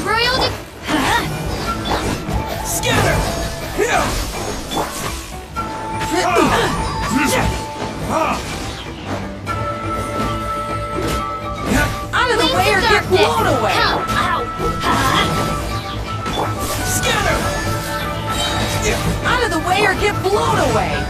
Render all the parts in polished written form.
my royal Scatter! Out of the way or get blown away! Scatter! Out of the way or get blown away!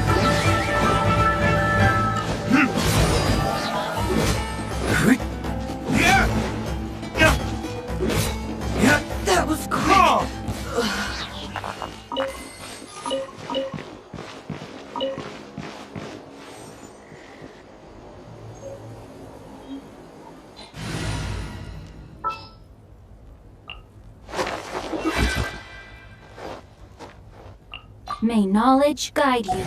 That was quick! May knowledge guide you.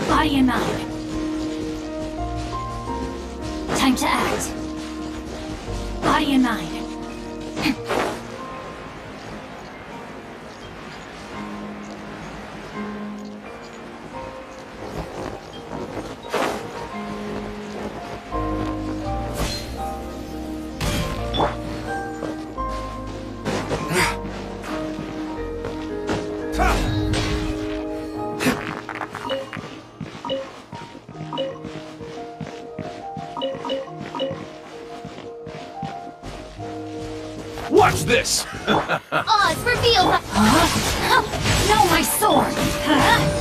Body and mind. Time to act. Body and mind. Watch this! Oz, reveal the... Huh? No, my sword! Huh?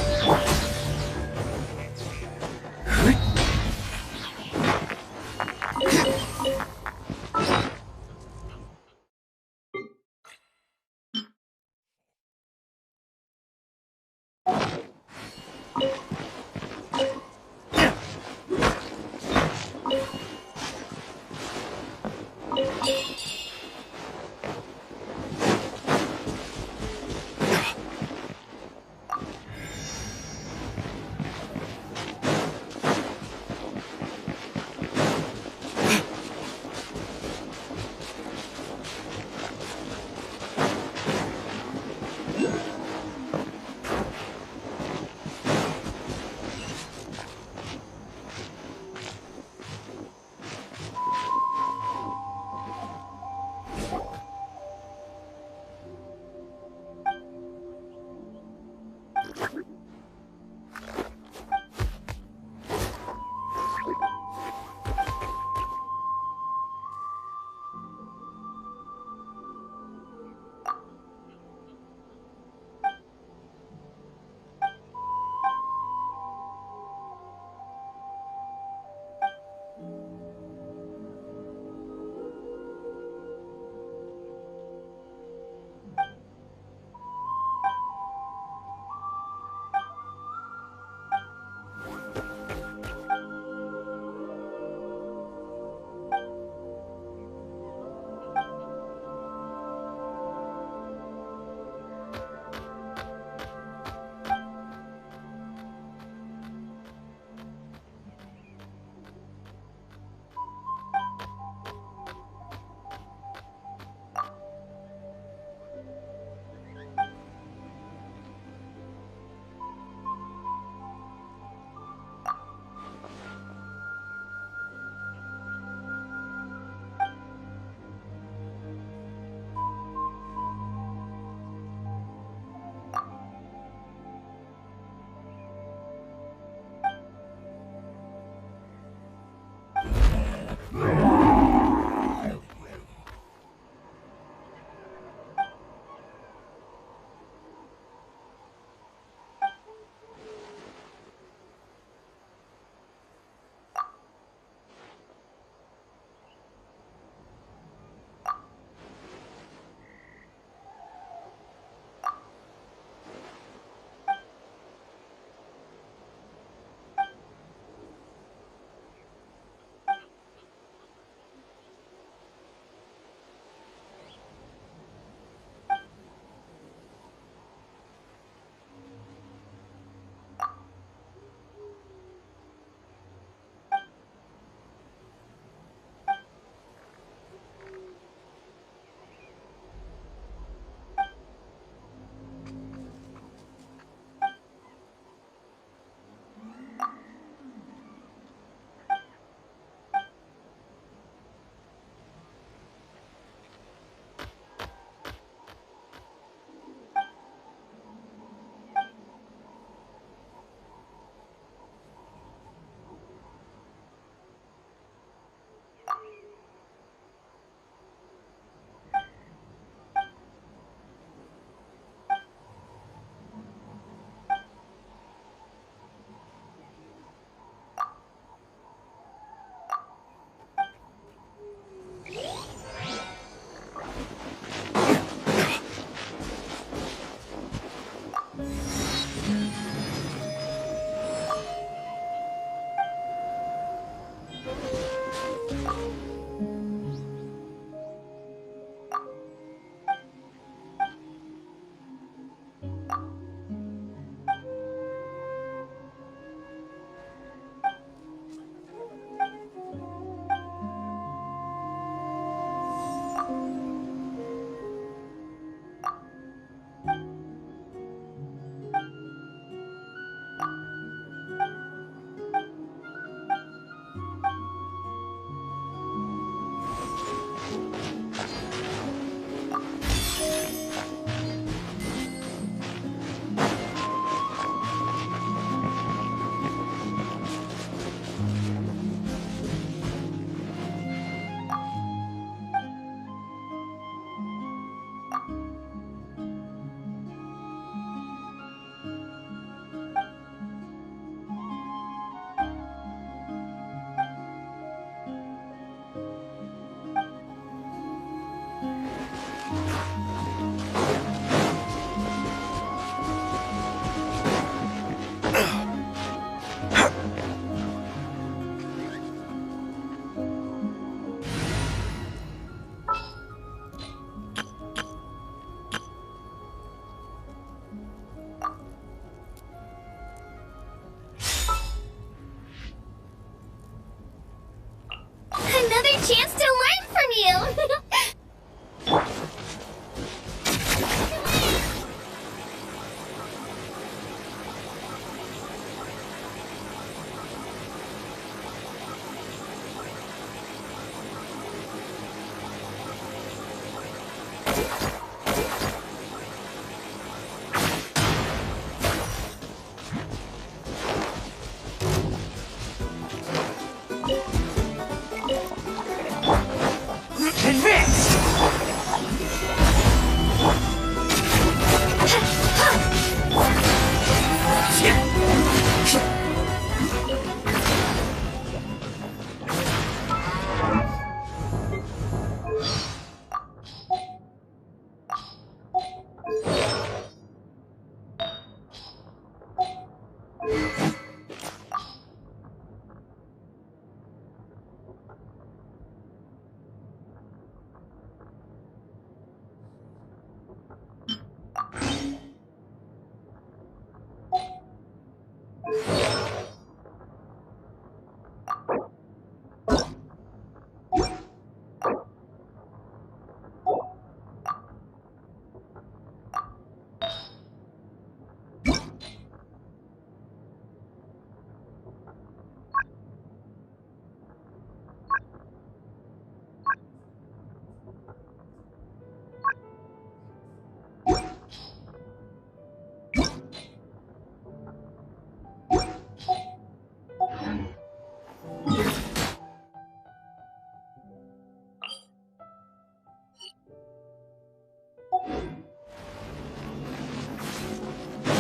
chance to learn from you!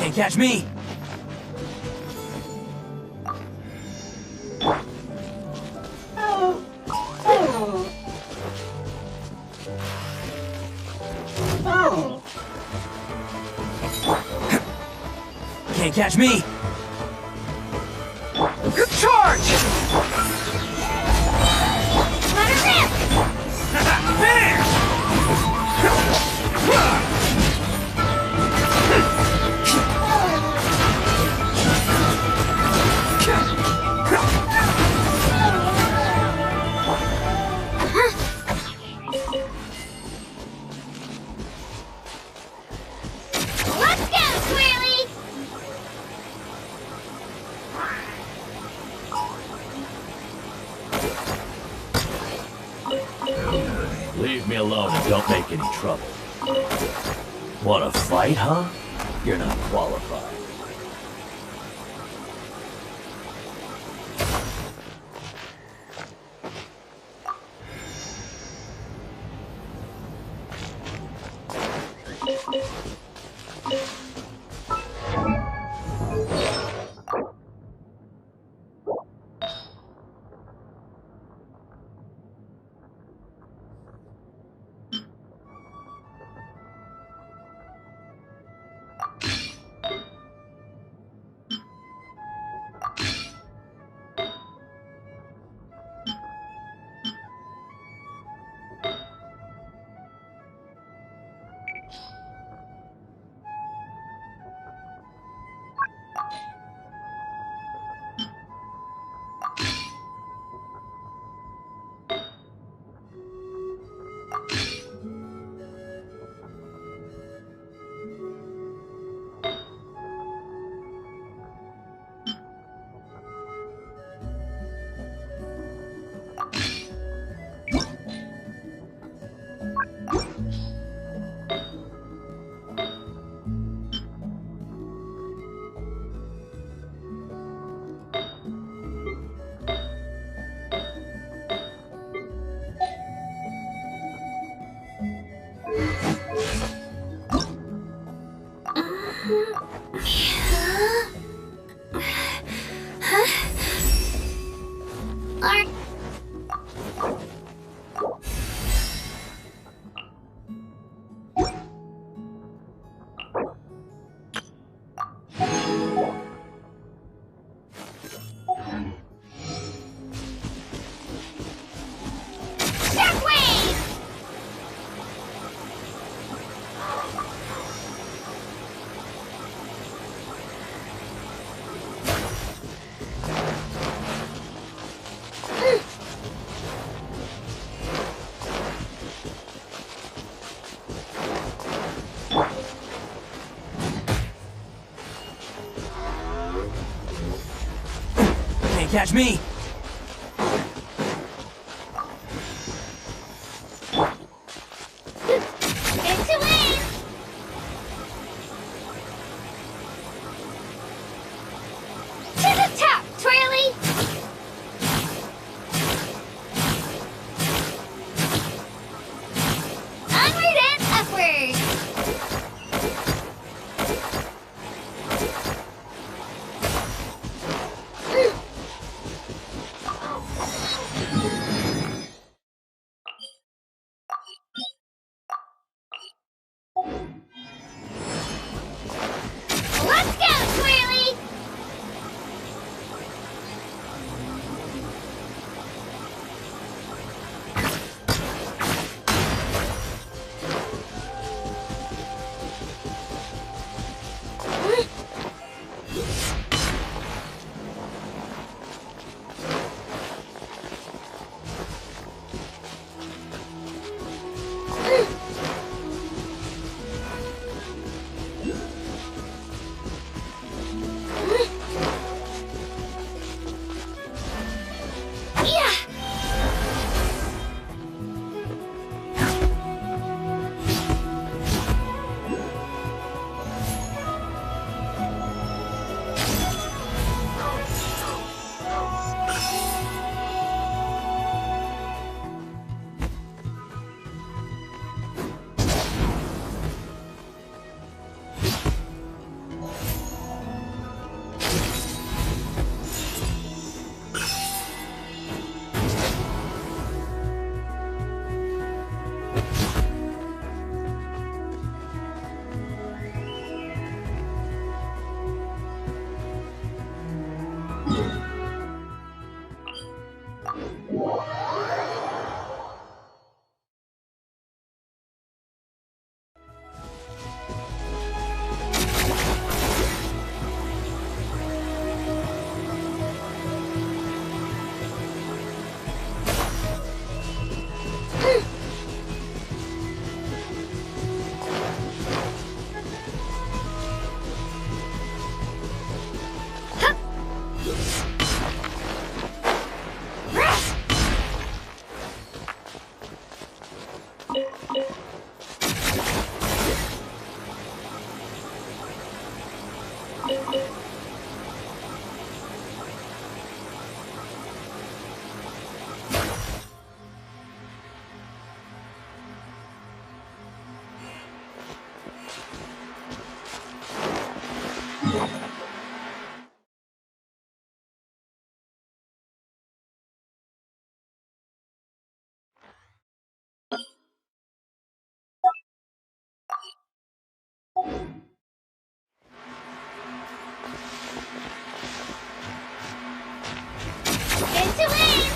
Can't catch me! Can't catch me! Charge! Let her rip! Finish! Let's go, Swirly! Leave me alone and don't make any trouble. Want a fight, huh? You're not qualified. Can't catch me! Into lane! To the top, Twirly! Onward and upward! Let's go, Twirly! Yeah! Into lane!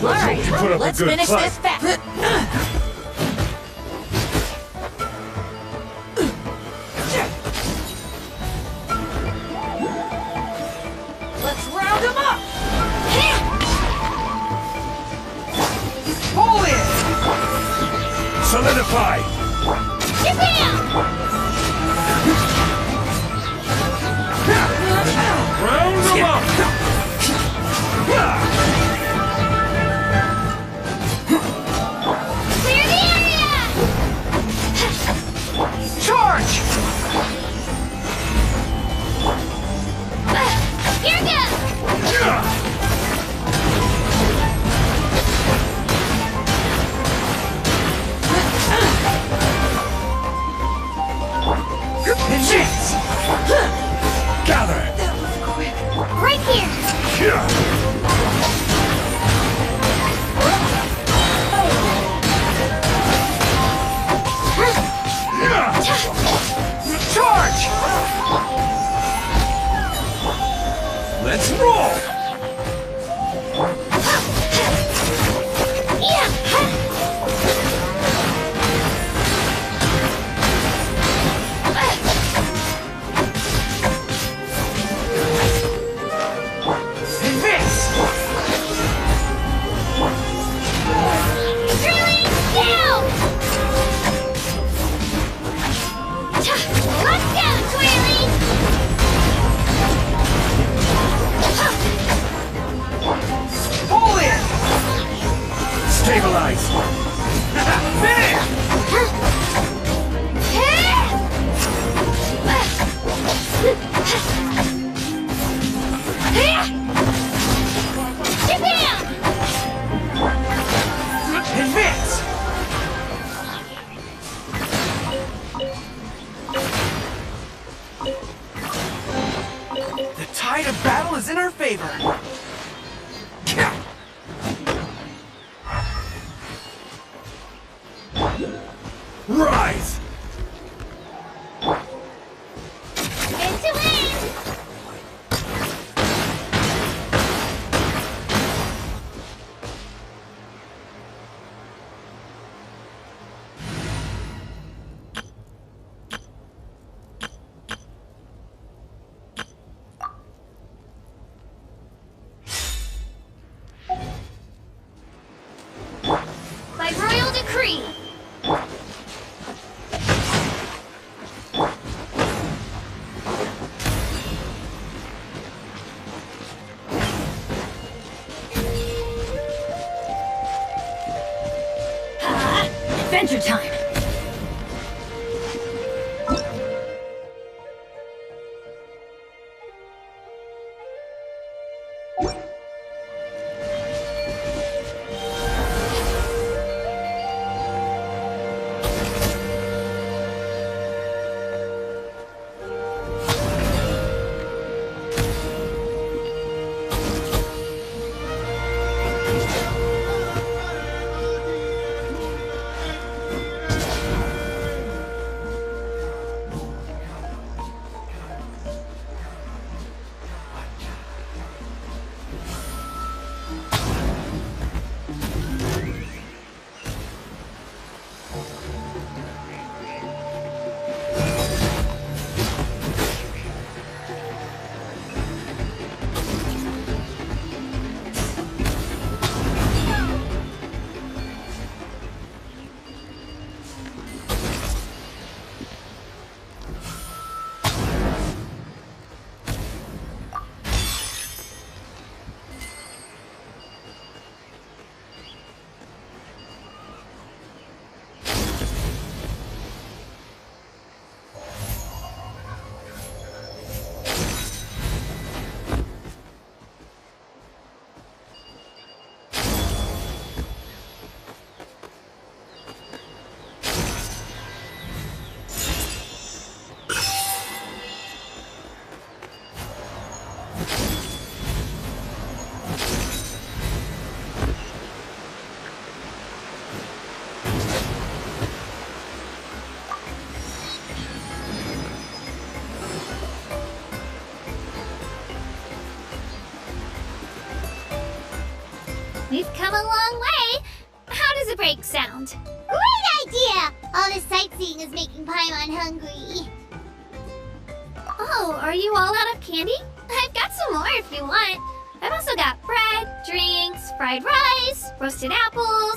Alright, put up a let's good finish fight. this fast. Let's round him up! Pull in! Solidify! Round them up! Clear the area! Charge! Here goes! Advance! Gather! Right here! Charge! Let's roll! Advance! Drilling down! Let's go, Twirly! Pull in! Stabilize! Finish! Japan! Advance! The tide of battle is in our favor. Rise! Into aim! By royal decree! Adventure time! We've come a long way. How does a break sound? Great idea! All this sightseeing is making Paimon hungry. Oh, are you all out of candy? I've got some more if you want. I've also got bread, drinks, fried rice, roasted apples.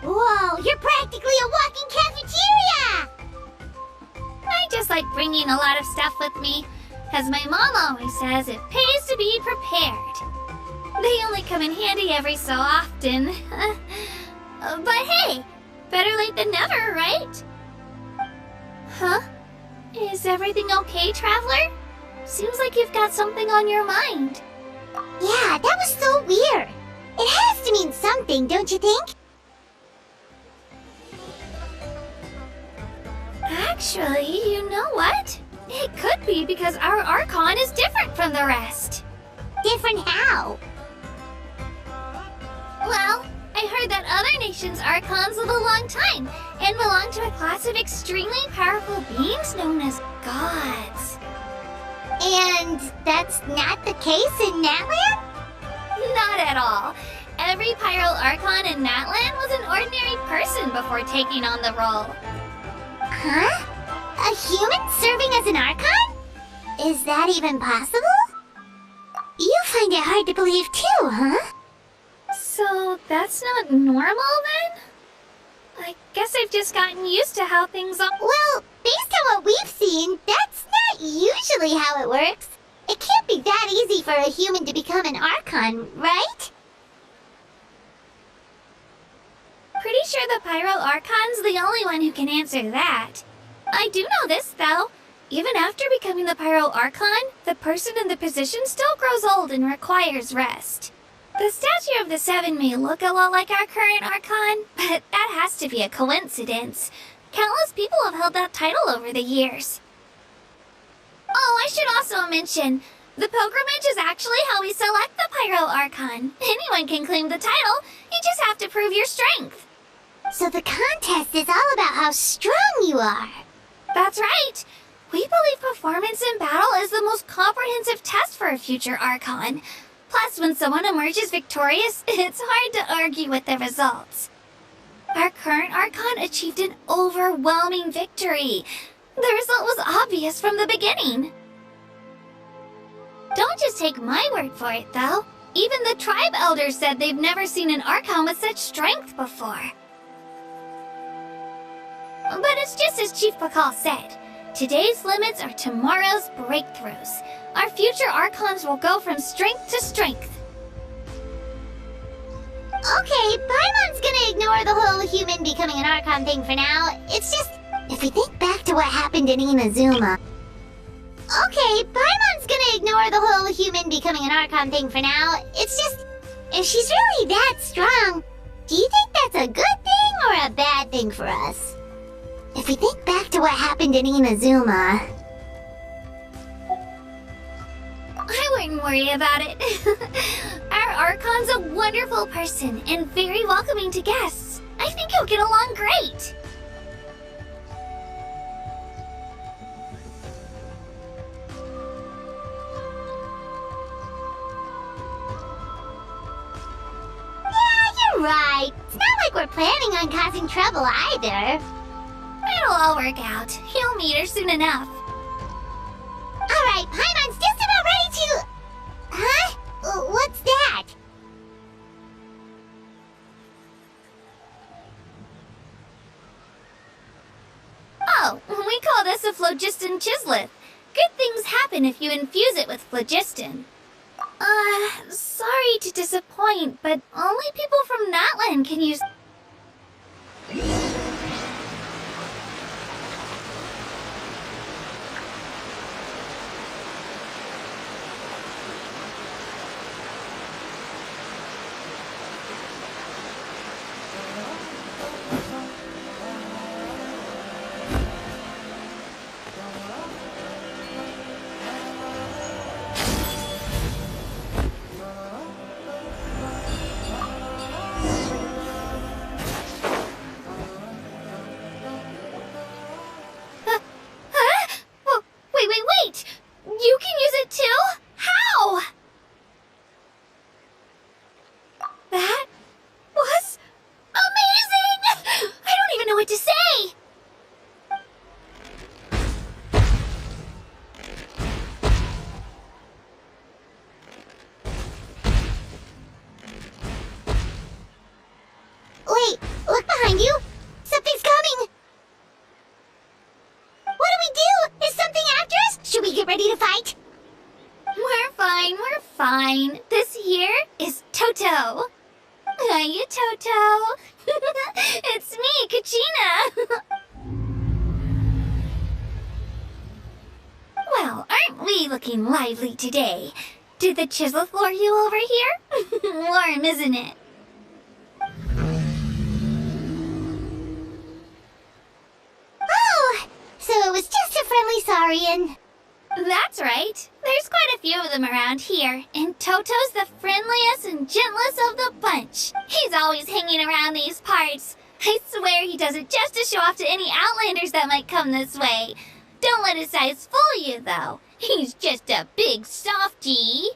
Whoa, you're practically a walking cafeteria! I just like bringing a lot of stuff with me. As my mom always says, it pays to be prepared. They only come in handy every so often. But hey, better late than never, right? Huh? Is everything okay, Traveler? Seems like you've got something on your mind. Yeah, that was so weird. It has to mean something, don't you think? Actually, you know what? It could be because our Archon is different from the rest. Different how? Well, I heard that other nations' Archons live a long time and belong to a class of extremely powerful beings known as gods. And that's not the case in Natlan? Not at all. Every Pyro Archon in Natlan was an ordinary person before taking on the role. Huh? A human serving as an Archon? Is that even possible? You find it hard to believe too, huh? So that's not normal then? I guess I've just gotten used to how things are. Well, based on what we've seen, that's not usually how it works. It can't be that easy for a human to become an Archon, right? Pretty sure the Pyro Archon's the only one who can answer that. I do know this, though. Even after becoming the Pyro Archon, the person in the position still grows old and requires rest. The statue of the Seven may look a lot like our current Archon, but that has to be a coincidence. Countless people have held that title over the years. Oh, I should also mention, the pilgrimage is actually how we select the Pyro Archon. Anyone can claim the title, you just have to prove your strength. So the contest is all about how strong you are. That's right. We believe performance in battle is the most comprehensive test for a future Archon. Plus, when someone emerges victorious, it's hard to argue with the results. Our current Archon achieved an overwhelming victory. The result was obvious from the beginning. Don't just take my word for it, though. Even the tribe elders said they've never seen an Archon with such strength before. But it's just as Chief Pakal said. Today's limits are tomorrow's breakthroughs. Our future Archons will go from strength to strength. Okay, Paimon's gonna ignore the whole human becoming an Archon thing for now. It's just, if we think back to what happened in Inazuma. Okay, Paimon's gonna ignore the whole human becoming an Archon thing for now. It's just, if she's really that strong, do you think that's a good thing or a bad thing for us? If we think back to what happened in Inazuma... I wouldn't worry about it. Our Archon's a wonderful person and very welcoming to guests. I think he'll get along great. Yeah, you're right. It's not like we're planning on causing trouble either. It'll all work out. He'll meet her soon enough. Alright, Paimon's just about ready to... Huh? What's that? Oh, we call this a phlogiston chisleth. Good things happen if you infuse it with phlogiston. Sorry to disappoint, but only people from Natlan can use... behind you! Something's coming! What do we do? Is something after us? Should we get ready to fight? We're fine, we're fine. This here is Toto. Hiya, Toto. It's me, Kachina. Well, aren't we looking lively today? Did the chisel floor you over here? Warm, isn't it? Oh, so it was just a friendly saurian. That's right. There's quite a few of them around here, and Toto's the friendliest and gentlest of the bunch. He's always hanging around these parts. I swear he does it just to show off to any outlanders that might come this way. Don't let his size fool you, though. He's just a big softie.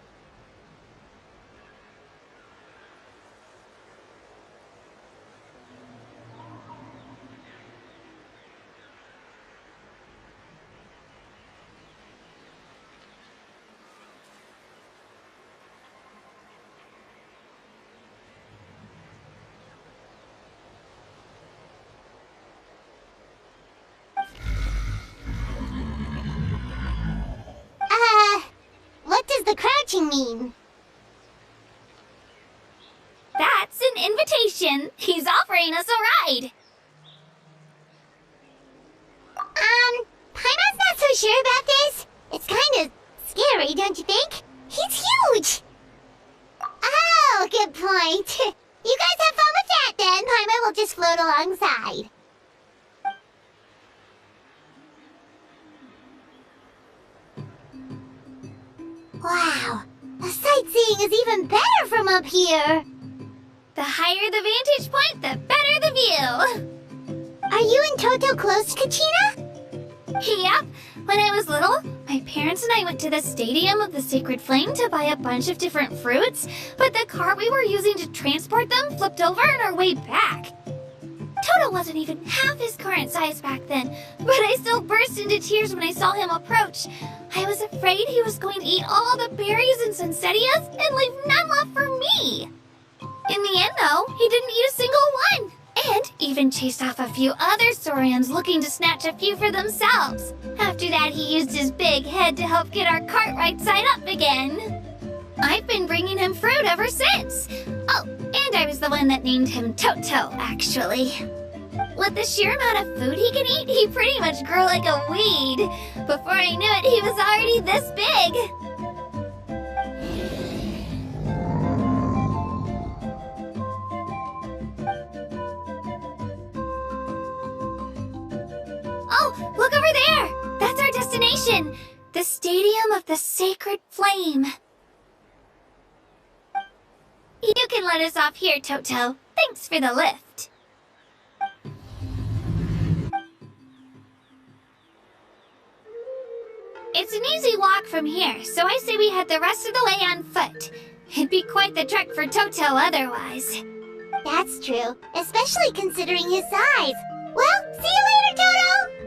What does the crouching mean? That's an invitation. He's offering us a ride. Paimon's not so sure about this. It's kind of scary, don't you think? He's huge! Oh, good point. You guys have fun with that then. Paimon will just float alongside. Wow, the sightseeing is even better from up here. The higher the vantage point, the better the view. Are you and Toto close, Kachina? Yep. When I was little, my parents and I went to the Stadium of the Sacred Flame to buy a bunch of different fruits, but the cart we were using to transport them flipped over on our way back. Toto wasn't even half his current size back then, but I still burst into tears when I saw him approach. I was afraid he was going to eat all the berries and sunsettias and leave none left for me. In the end, though, he didn't eat a single one, and even chased off a few other saurians looking to snatch a few for themselves. After that, he used his big head to help get our cart right side up again. I've been bringing him fruit ever since. Oh, and I was the one that named him Toto, actually. With the sheer amount of food he can eat, he pretty much grew like a weed. Before I knew it, he was already this big. Oh, look over there! That's our destination! The Stadium of the Sacred Flame. You can let us off here, Toto. Thanks for the lift. It's an easy walk from here, so I say we head the rest of the way on foot. It'd be quite the trek for Toto otherwise. That's true, especially considering his size. Well, see you later, Toto!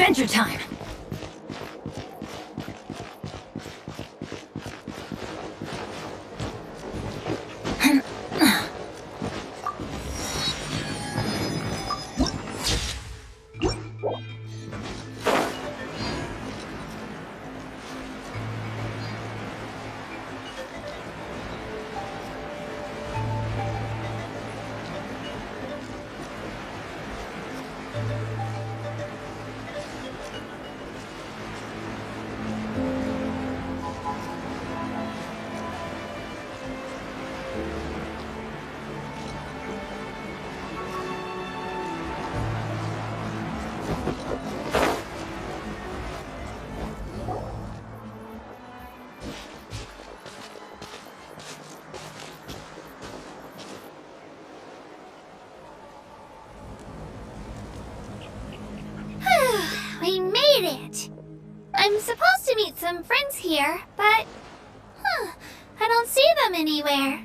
Adventure time! We made it! I'm supposed to meet some friends here, but... I don't see them anywhere.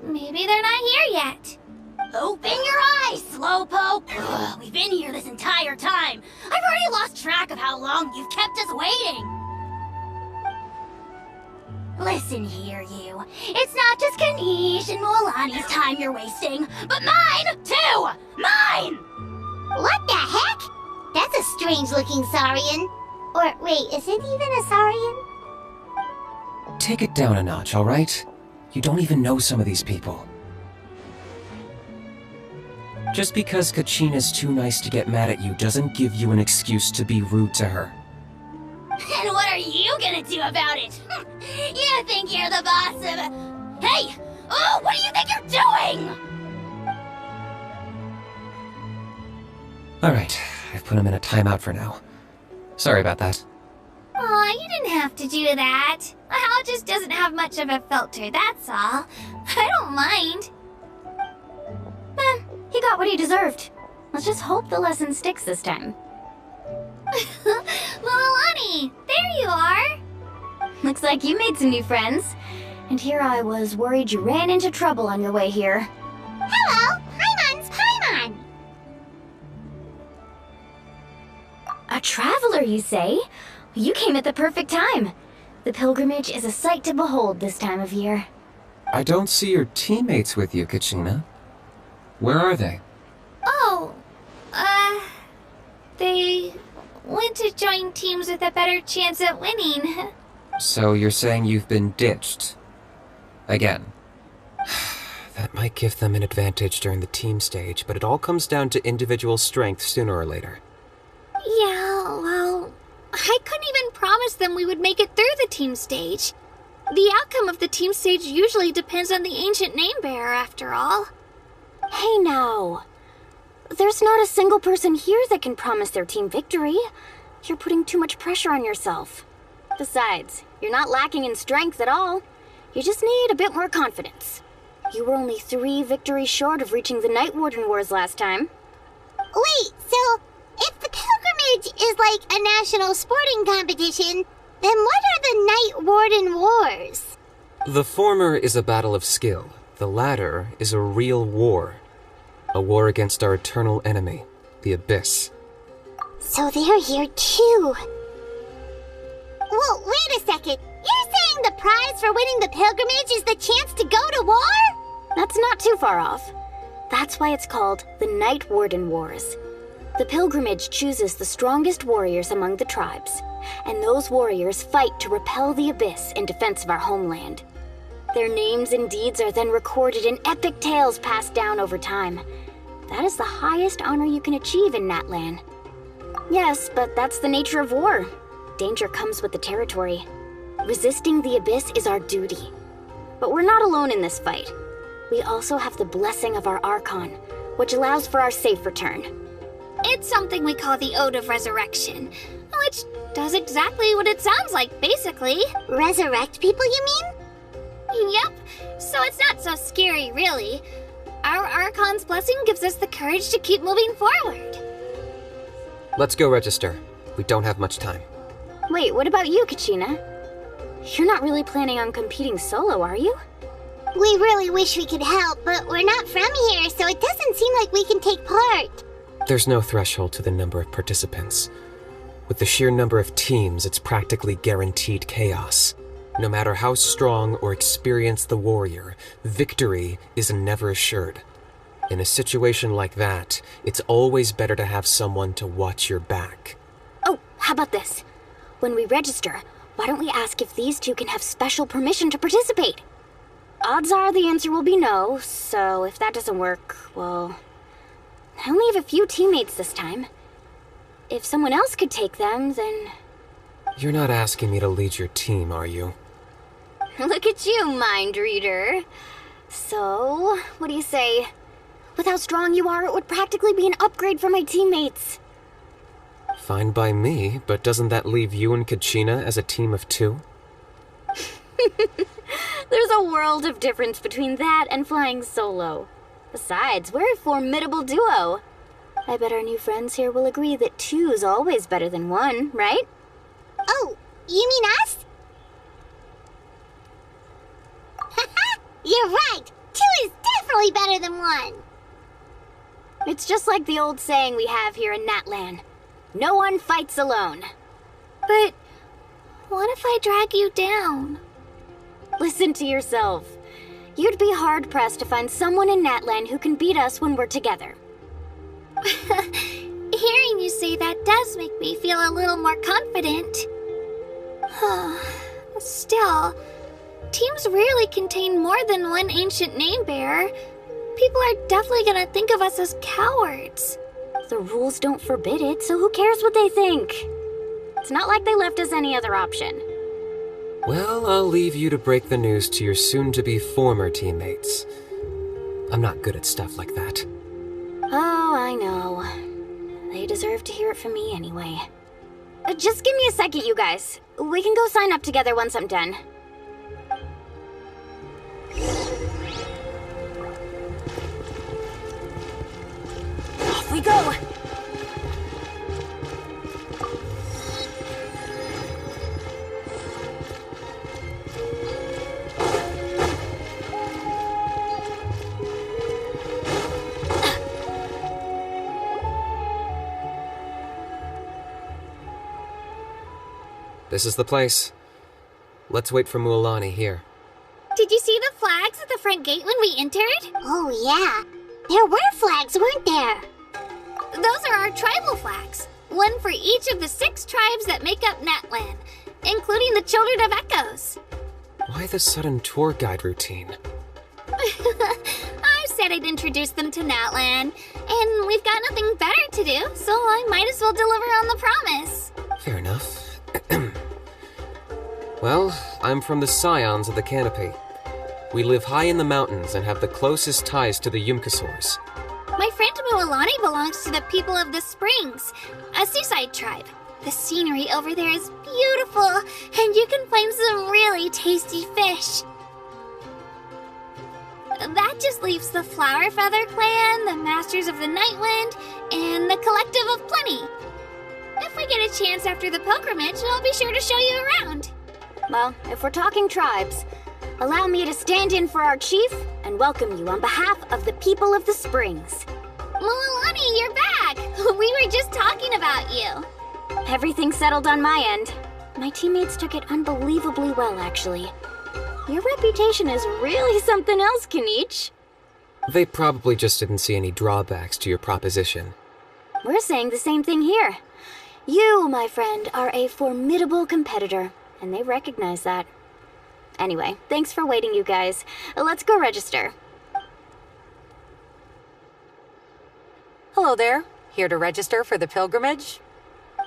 Maybe they're not here yet. Open your eyes, Slowpoke! Ugh, we've been here this entire time. I've already lost track of how long you've kept us waiting. Listen here, you. It's not just Ganesh and Mualani's time you're wasting, but mine, too! Mine! What the heck? That's a strange-looking Saurian. Or, wait, is it even a Saurian? Take it down a notch, alright? You don't even know some of these people. Just because Kachina's too nice to get mad at you doesn't give you an excuse to be rude to her. And what are you gonna do about it? You think you're the boss of... Hey! Oh, what do you think you're doing? Alright, I've put him in a timeout for now. Sorry about that. Aw, you didn't have to do that. Hal just doesn't have much of a filter, that's all. I don't mind. He got what he deserved. Let's just hope the lesson sticks this time. Mualani, there you are. Looks like you made some new friends. And here I was worried you ran into trouble on your way here. Hello! Paimon's Paimon! A traveler, you say? You came at the perfect time. The pilgrimage is a sight to behold this time of year. I don't see your teammates with you, Kachina. Where are they? Oh, they went to join teams with a better chance at winning. So you're saying you've been ditched? Again. That might give them an advantage during the team stage, but it all comes down to individual strength sooner or later. Yeah, well, I couldn't even promise them we would make it through the team stage. The outcome of the team stage usually depends on the ancient name bearer, after all. Hey now. There's not a single person here that can promise their team victory. You're putting too much pressure on yourself. Besides, you're not lacking in strength at all. You just need a bit more confidence. You were only 3 victories short of reaching the Night Warden Wars last time. Wait, so if the pilgrimage is like a national sporting competition, then what are the Night Warden Wars? The former is a battle of skill. The latter is a real war. A war against our eternal enemy, the Abyss. So they're here too. Well, wait a second. You're saying the prize for winning the pilgrimage is the chance to go to war? That's not too far off. That's why it's called the Night Warden Wars. The pilgrimage chooses the strongest warriors among the tribes, and those warriors fight to repel the Abyss in defense of our homeland. Their names and deeds are then recorded in epic tales passed down over time. That is the highest honor you can achieve in Natlan. Yes, but that's the nature of war. Danger comes with the territory. Resisting the Abyss is our duty. But we're not alone in this fight. We also have the blessing of our Archon, which allows for our safe return. It's something we call the Ode of Resurrection, which does exactly what it sounds like, basically. Resurrect people, you mean? Yep, so it's not so scary, really. Our Archon's blessing gives us the courage to keep moving forward. Let's go register. We don't have much time. Wait, what about you, Kachina? You're not really planning on competing solo, are you? We really wish we could help, but we're not from here, so it doesn't seem like we can take part. There's no threshold to the number of participants. With the sheer number of teams, it's practically guaranteed chaos. No matter how strong or experienced the warrior, victory is never assured. In a situation like that, it's always better to have someone to watch your back. Oh, how about this? When we register, why don't we ask if these two can have special permission to participate? Odds are the answer will be no, so if that doesn't work, well, I only have a few teammates this time. If someone else could take them, then... You're not asking me to lead your team, are you? Look at you, mind reader. So, what do you say? With how strong you are, it would practically be an upgrade for my teammates. Fine by me, but doesn't that leave you and Kachina as a team of 2? There's a world of difference between that and flying solo. Besides, we're a formidable duo. I bet our new friends here will agree that 2's always better than 1, right? Oh, you mean us? You're right! 2 is definitely better than 1! It's just like the old saying we have here in Natlan. No one fights alone. But what if I drag you down? Listen to yourself. You'd be hard-pressed to find someone in Natlan who can beat us when we're together. Hearing you say that does make me feel a little more confident. Still, teams rarely contain more than one ancient name-bearer. People are definitely gonna think of us as cowards. The rules don't forbid it, so who cares what they think? It's not like they left us any other option. Well, I'll leave you to break the news to your soon-to-be former teammates. I'm not good at stuff like that. Oh, I know. They deserve to hear it from me anyway. Just give me a second, you guys. We can go sign up together once I'm done. Off we go! This is the place. Let's wait for Mualani here. Did you see the flags at the front gate when we entered? Oh, yeah. There were flags, weren't there? Those are our tribal flags. One for each of the 6 tribes that make up Natlan, including the Children of Echoes. Why the sudden tour guide routine? I said I'd introduce them to Natlan, and we've got nothing better to do, so I might as well deliver on the promise. Fair enough. Well, I'm from the Scions of the Canopy. We live high in the mountains and have the closest ties to the Yumkasaurs. My friend Mualani belongs to the people of the Springs, a seaside tribe. The scenery over there is beautiful, and you can find some really tasty fish. That just leaves the Flower Feather Clan, the Masters of the Nightwind, and the Collective of Plenty. If we get a chance after the pilgrimage, I'll be sure to show you around. Well, if we're talking tribes, allow me to stand in for our chief and welcome you on behalf of the people of the Springs. Mualani, you're back! We were just talking about you. Everything's settled on my end. My teammates took it unbelievably well, actually. Your reputation is really something else, Kaniche. They probably just didn't see any drawbacks to your proposition. We're saying the same thing here. You, my friend, are a formidable competitor, and they recognize that. Anyway, thanks for waiting, you guys. Let's go register. Hello there. Here to register for the pilgrimage?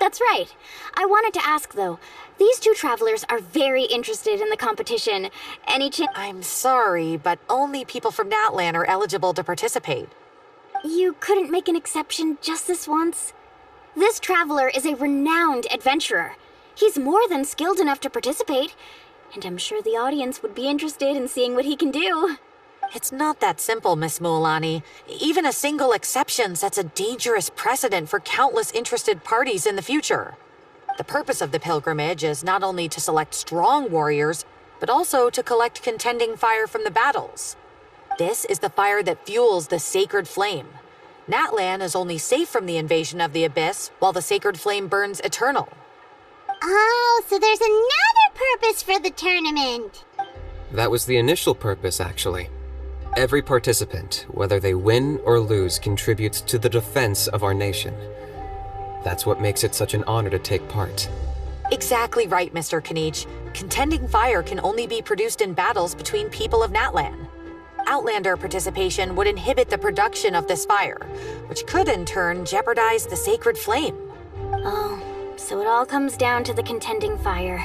That's right. I wanted to ask, though. These 2 travelers are very interested in the competition. Any chance... I'm sorry, but only people from Natlan are eligible to participate. You couldn't make an exception just this once? This traveler is a renowned adventurer. He's more than skilled enough to participate, and I'm sure the audience would be interested in seeing what he can do. It's not that simple, Miss Mualani. Even a single exception sets a dangerous precedent for countless interested parties in the future. The purpose of the pilgrimage is not only to select strong warriors, but also to collect contending fire from the battles. This is the fire that fuels the sacred flame. Natlan is only safe from the invasion of the Abyss while the sacred flame burns eternal. Oh, so there's another purpose for the tournament. That was the initial purpose, actually. Every participant, whether they win or lose, contributes to the defense of our nation. That's what makes it such an honor to take part. Exactly right, Mr. Kanich. Contending fire can only be produced in battles between people of Natlan. Outlander participation would inhibit the production of this fire, which could in turn jeopardize the sacred flame. Oh, so it all comes down to the contending fire.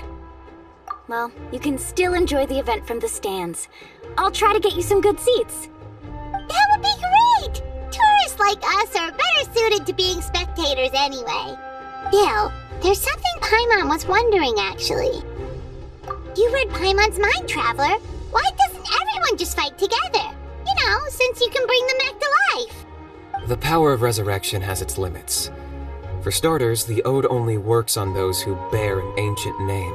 Well, you can still enjoy the event from the stands. I'll try to get you some good seats. That would be great! Tourists like us are better suited to being spectators anyway. Still, there's something Paimon was wondering, actually. You read Paimon's mind, Traveler. Why doesn't everyone just fight together? You know, since you can bring them back to life. The power of resurrection has its limits. For starters, the ode only works on those who bear an ancient name.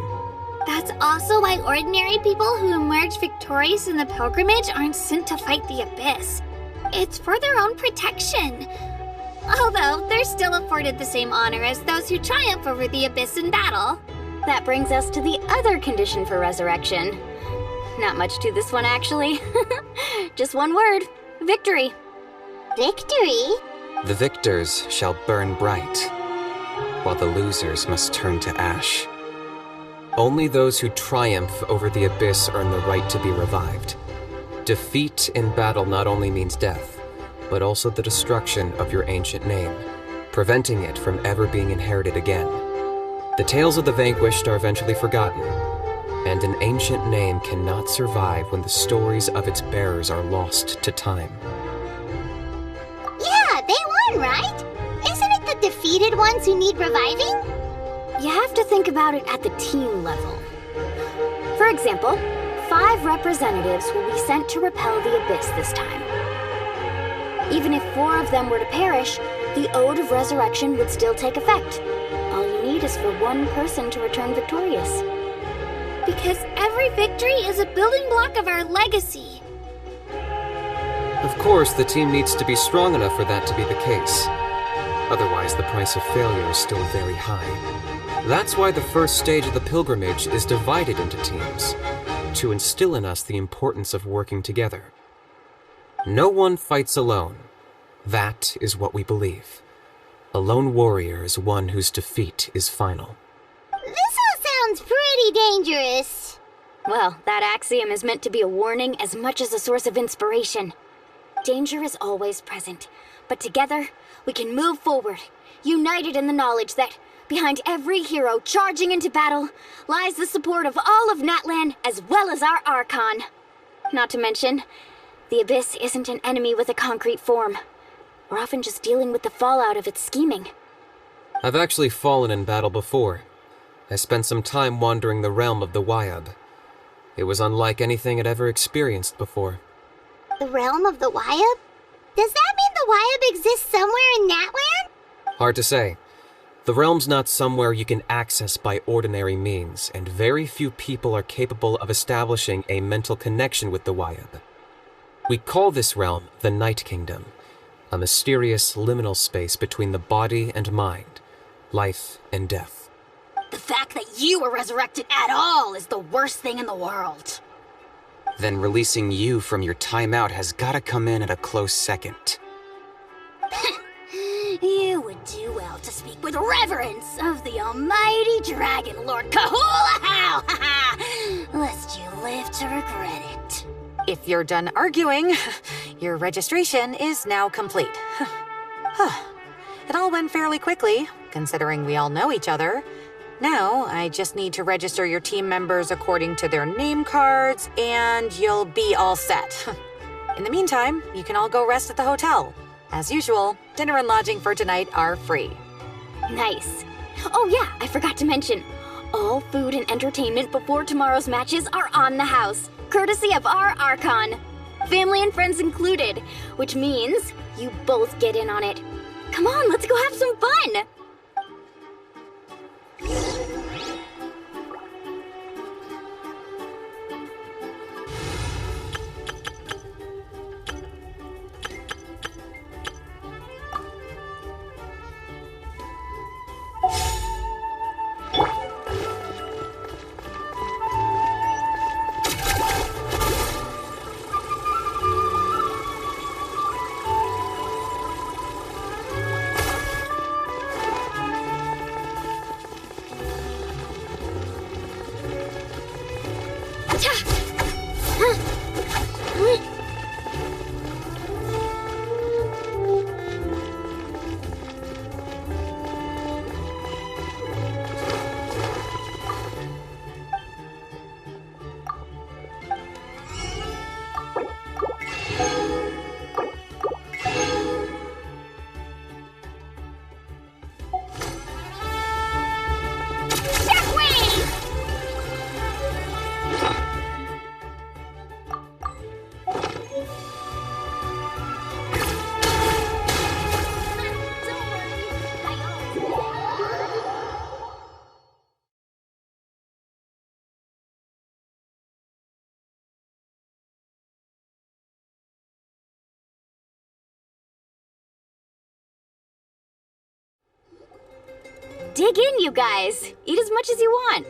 That's also why ordinary people who emerge victorious in the pilgrimage aren't sent to fight the Abyss. It's for their own protection. Although, they're still afforded the same honor as those who triumph over the Abyss in battle. That brings us to the other condition for resurrection. Not much to this one, actually. Just one word. Victory. Victory? The victors shall burn bright, while the losers must turn to ash. Only those who triumph over the Abyss earn the right to be revived. Defeat in battle not only means death, but also the destruction of your ancient name, preventing it from ever being inherited again. The tales of the vanquished are eventually forgotten, and an ancient name cannot survive when the stories of its bearers are lost to time. Yeah, they won, right? Isn't it the defeated ones who need reviving? You have to think about it at the team level. For example, 5 representatives will be sent to repel the Abyss this time. Even if 4 of them were to perish, the Ode of Resurrection would still take effect. All you need is for one person to return victorious. Because every victory is a building block of our legacy. Of course, the team needs to be strong enough for that to be the case. Otherwise, the price of failure is still very high. That's why the first stage of the pilgrimage is divided into teams, to instill in us the importance of working together. No one fights alone. That is what we believe. A lone warrior is one whose defeat is final. This all sounds pretty dangerous. Well, that axiom is meant to be a warning as much as a source of inspiration. Danger is always present, but together we can move forward, united in the knowledge that behind every hero charging into battle lies the support of all of Natlan as well as our Archon. Not to mention, the Abyss isn't an enemy with a concrete form. We're often just dealing with the fallout of its scheming. I've actually fallen in battle before. I spent some time wandering the realm of the Wyab. It was unlike anything I'd ever experienced before. The realm of the Wyab? Does that mean the Wyab exists somewhere in Natlan? Hard to say. The realm's not somewhere you can access by ordinary means, and very few people are capable of establishing a mental connection with the Wyab. We call this realm the Night Kingdom, a mysterious liminal space between the body and mind, life and death. The fact that you were resurrected at all is the worst thing in the world. Then releasing you from your timeout has gotta come in at a close second. You would do well to speak with reverence of the almighty Dragon Lord Kahula-How, lest you live to regret it. If you're done arguing, your registration is now complete. It all went fairly quickly, considering we all know each other. Now, I just need to register your team members according to their name cards, and you'll be all set. In the meantime, you can all go rest at the hotel. As usual, dinner and lodging for tonight are free. Nice. Oh yeah, I forgot to mention, all food and entertainment before tomorrow's matches are on the house, courtesy of our Archon. Family and friends included, which means you both get in on it. Come on, let's go have some fun! dig in, you guys. Eat as much as you want.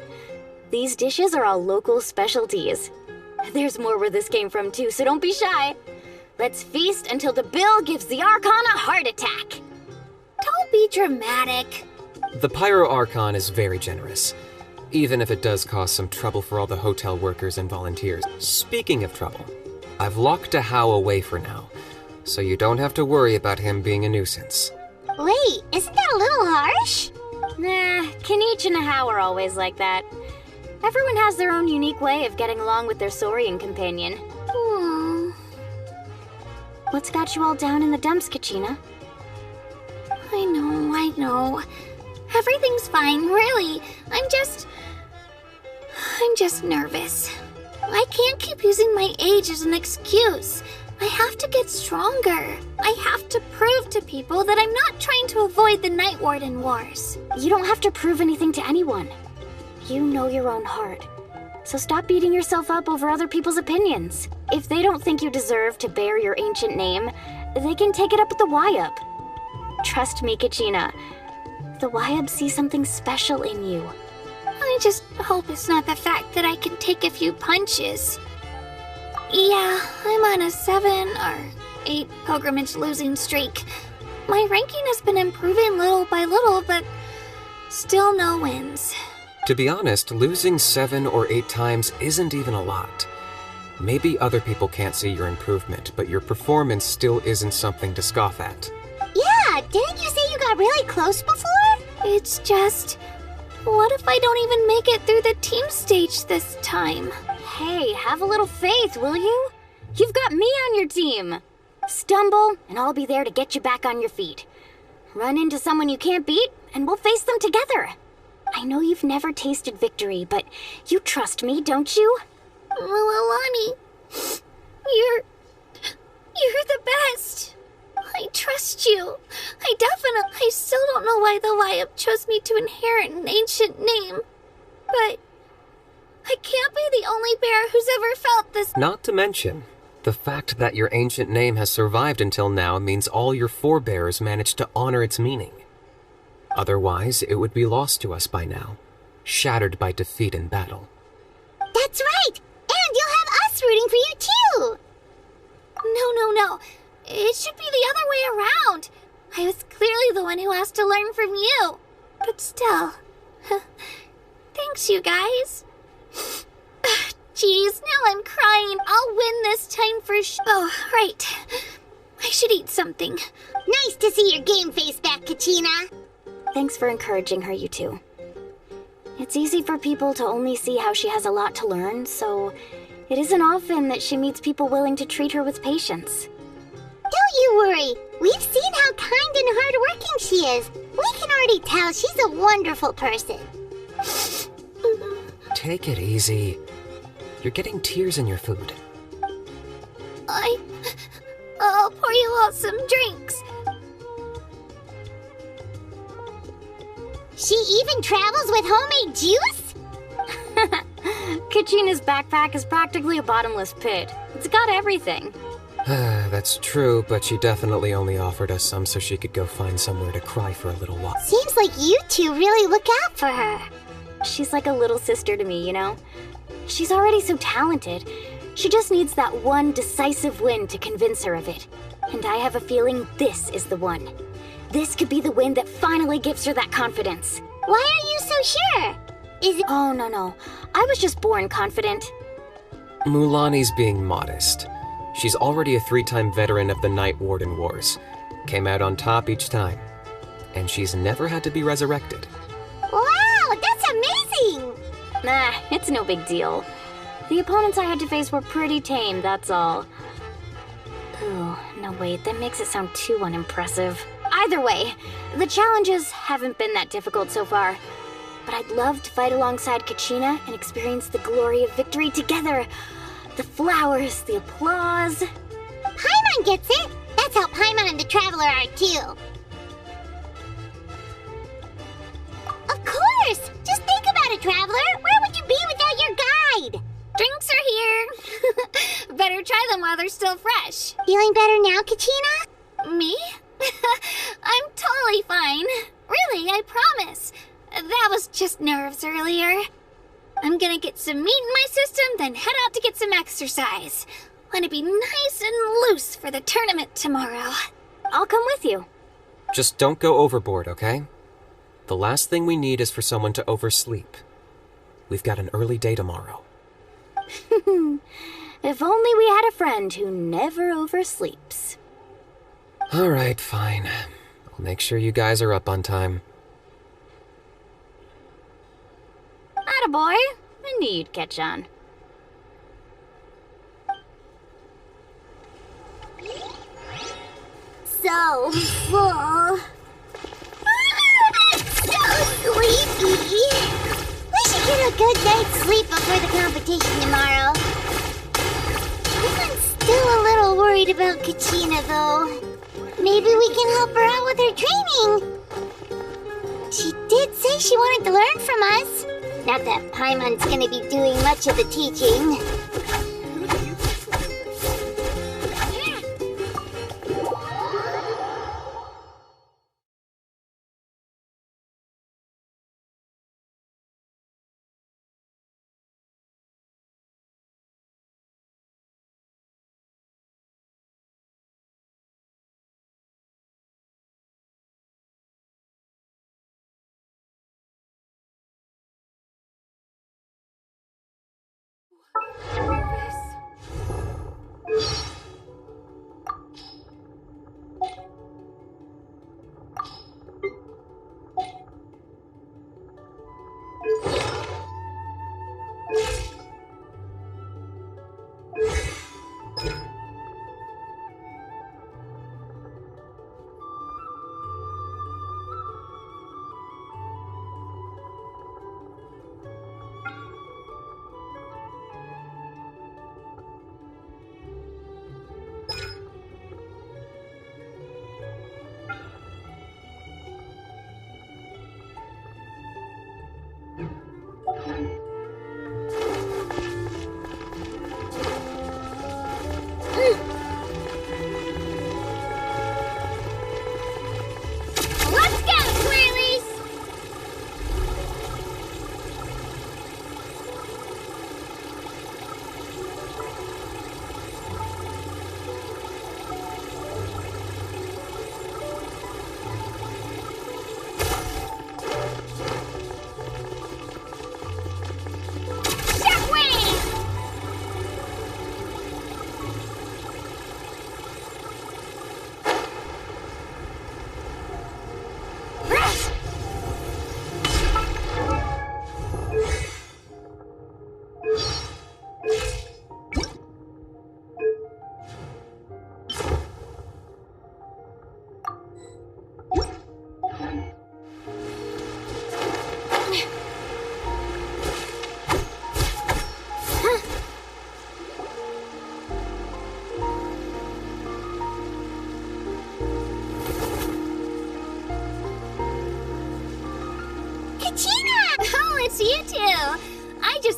These dishes are all local specialties. There's more where this came from too, so don't be shy. Let's feast until the bill gives the Archon a heart attack. Don't be dramatic. The Pyro Archon is very generous, even if it does cause some trouble for all the hotel workers and volunteers. Speaking of trouble, I've locked a How away for now, so you don't have to worry about him being a nuisance. Wait, isn't that a little harsh? Nah, Kenichi and How are always like that. Everyone has their own unique way of getting along with their Saurian companion. What's got you all down in the dumps, Kachina? I know. Everything's fine, really. I'm just nervous. I can't keep using my age as an excuse. I have to get stronger. I have to prove to people that I'm not trying to avoid the Night Warden Wars. You don't have to prove anything to anyone. You know your own heart. So stop beating yourself up over other people's opinions. If they don't think you deserve to bear your ancient name, they can take it up with the Wyup. Trust me, Kachina. The Wyup see something special in you. I just hope it's not the fact that I can take a few punches. Yeah, I'm on a 7 or 8 pilgrimage losing streak. My ranking has been improving little by little, but still no wins. To be honest, losing 7 or 8 times isn't even a lot. Maybe other people can't see your improvement, but your performance still isn't something to scoff at. Yeah, didn't you say you got really close before? It's just, what if I don't even make it through the team stage this time? Hey, have a little faith, will you? You've got me on your team. Stumble, and I'll be there to get you back on your feet. Run into someone you can't beat, and we'll face them together. I know you've never tasted victory, but you trust me, don't you? Alani, you're the best. I trust you. I still don't know why the Wyup chose me to inherit an ancient name. But I can't be the only bear who's ever felt this. Not to mention, the fact that your ancient name has survived until now means all your forebears managed to honor its meaning. Otherwise, it would be lost to us by now, shattered by defeat in battle. That's right! And you'll have us rooting for you too! No. It should be the other way around. I was clearly the one who asked to learn from you. But still, thanks you guys. Jeez, now I'm crying. I'll win this time for Oh, right. I should eat something. Nice to see your game face back, Kachina. Thanks for encouraging her, you two. It's easy for people to only see how she has a lot to learn, so it isn't often that she meets people willing to treat her with patience. Don't you worry. We've seen how kind and hardworking she is. We can already tell she's a wonderful person. Take it easy. You're getting tears in your food. I'll pour you all some drinks. She even travels with homemade juice? Kachina's backpack is practically a bottomless pit. It's got everything. That's true, but she definitely only offered us some so she could go find somewhere to cry for a little while. Seems like you two really look out for her. She's like a little sister to me, you know? She's already so talented. She just needs that one decisive win to convince her of it. And I have a feeling this is the one. This could be the win that finally gives her that confidence. Why are you so sure? Is it— Oh, no. I was just born confident. Mulani's being modest. She's already a 3-time veteran of the Night Warden Wars. Came out on top each time. And she's never had to be resurrected. Wow, that's amazing! Nah, it's no big deal. The opponents I had to face were pretty tame, that's all. Ooh, no wait, that makes it sound too unimpressive. Either way, the challenges haven't been that difficult so far. But I'd love to fight alongside Kachina and experience the glory of victory together. The flowers, the applause. Paimon gets it! That's how Paimon and the Traveler are too. Of course! Just think about it, Traveler! Where would you be without your guide? Drinks are here. Better try them while they're still fresh. Feeling better now, Kachina? Me? I'm totally fine. Really, I promise. That was just nerves earlier. I'm gonna get some meat in my system, then head out to get some exercise. Wanna be nice and loose for the tournament tomorrow. I'll come with you. Just don't go overboard, okay? The last thing we need is for someone to oversleep. We've got an early day tomorrow. If only we had a friend who never oversleeps. All right, fine. I'll make sure you guys are up on time. Attaboy. I knew you'd catch on. So full. So sleepy. We should get a good night's sleep before the competition tomorrow. I'm still a little worried about Kachina, though. Maybe we can help her out with her training. She did say she wanted to learn from us. Not that Paimon's gonna be doing much of the teaching.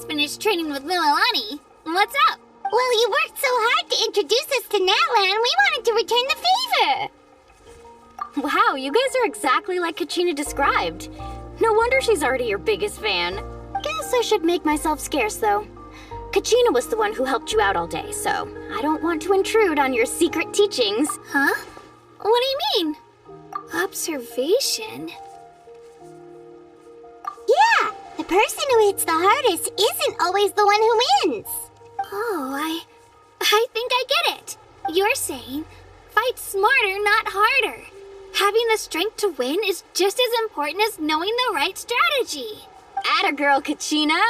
Finished training with Mililani. What's up? Well, you worked so hard to introduce us to Natlan, we wanted to return the favor. Wow, you guys are exactly like Kachina described. No wonder she's already your biggest fan. Guess I should make myself scarce, though. Kachina was the one who helped you out all day, so I don't want to intrude on your secret teachings. Huh? What do you mean? Observation? Yeah! The person who hits the hardest isn't always the one who wins. Oh, I think I get it. You're saying, fight smarter, not harder. Having the strength to win is just as important as knowing the right strategy. Atta girl, Kachina.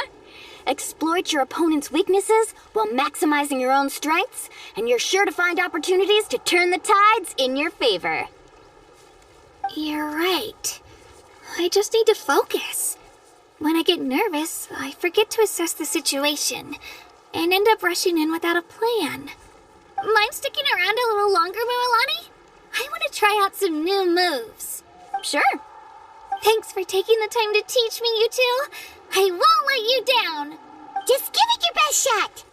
Exploit your opponent's weaknesses while maximizing your own strengths, and you're sure to find opportunities to turn the tides in your favor. You're right. I just need to focus. When I get nervous, I forget to assess the situation and end up rushing in without a plan. Mind sticking around a little longer, Mililani? I want to try out some new moves. Sure. Thanks for taking the time to teach me, you two. I won't let you down. Just give it your best shot.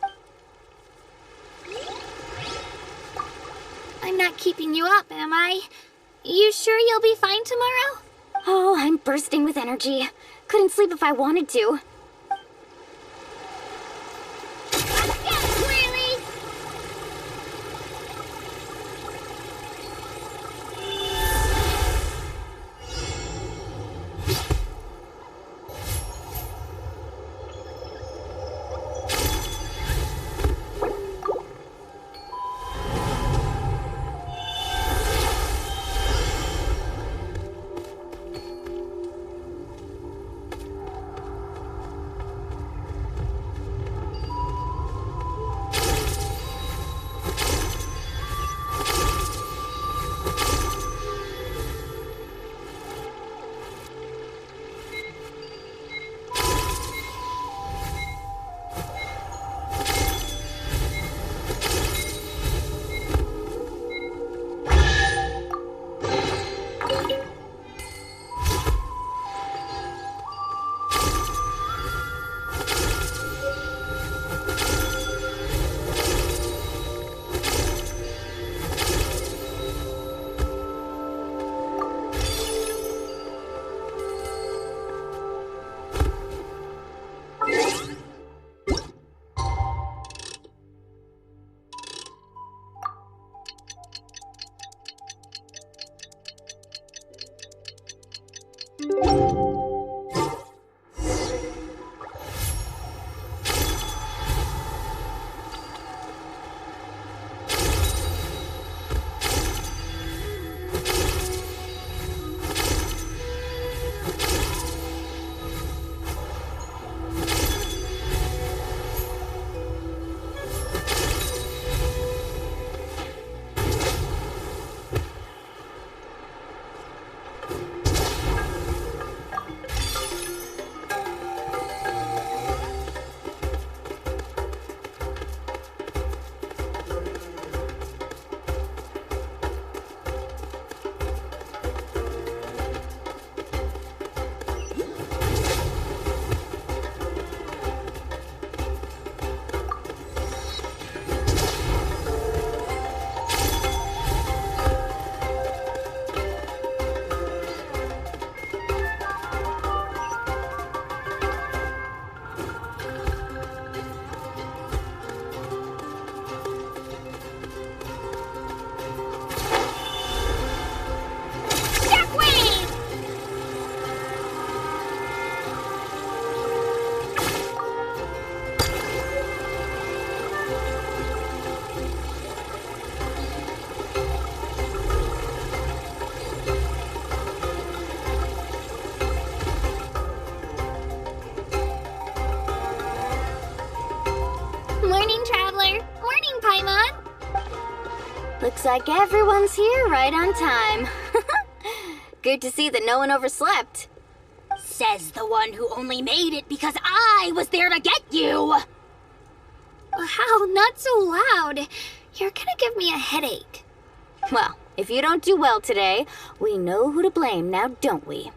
I'm not keeping you up, am I? You sure you'll be fine tomorrow? Oh, I'm bursting with energy. Couldn't sleep if I wanted to. Looks like everyone's here right on time. Good to see that no one overslept. Says the one who only made it because I was there to get you! Wow, not so loud. You're gonna give me a headache. Well, if you don't do well today, we know who to blame now, don't we?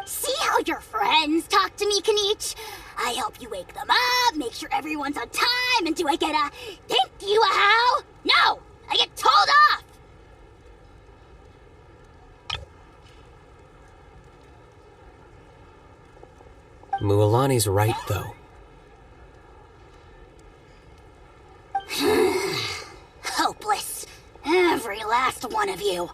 See how your friends talk to me, Kaniche? I help you wake them up, make sure everyone's on time, and do I get a thank you, how? No! I get told off! Mualani's right, though. Hopeless. Every last one of you.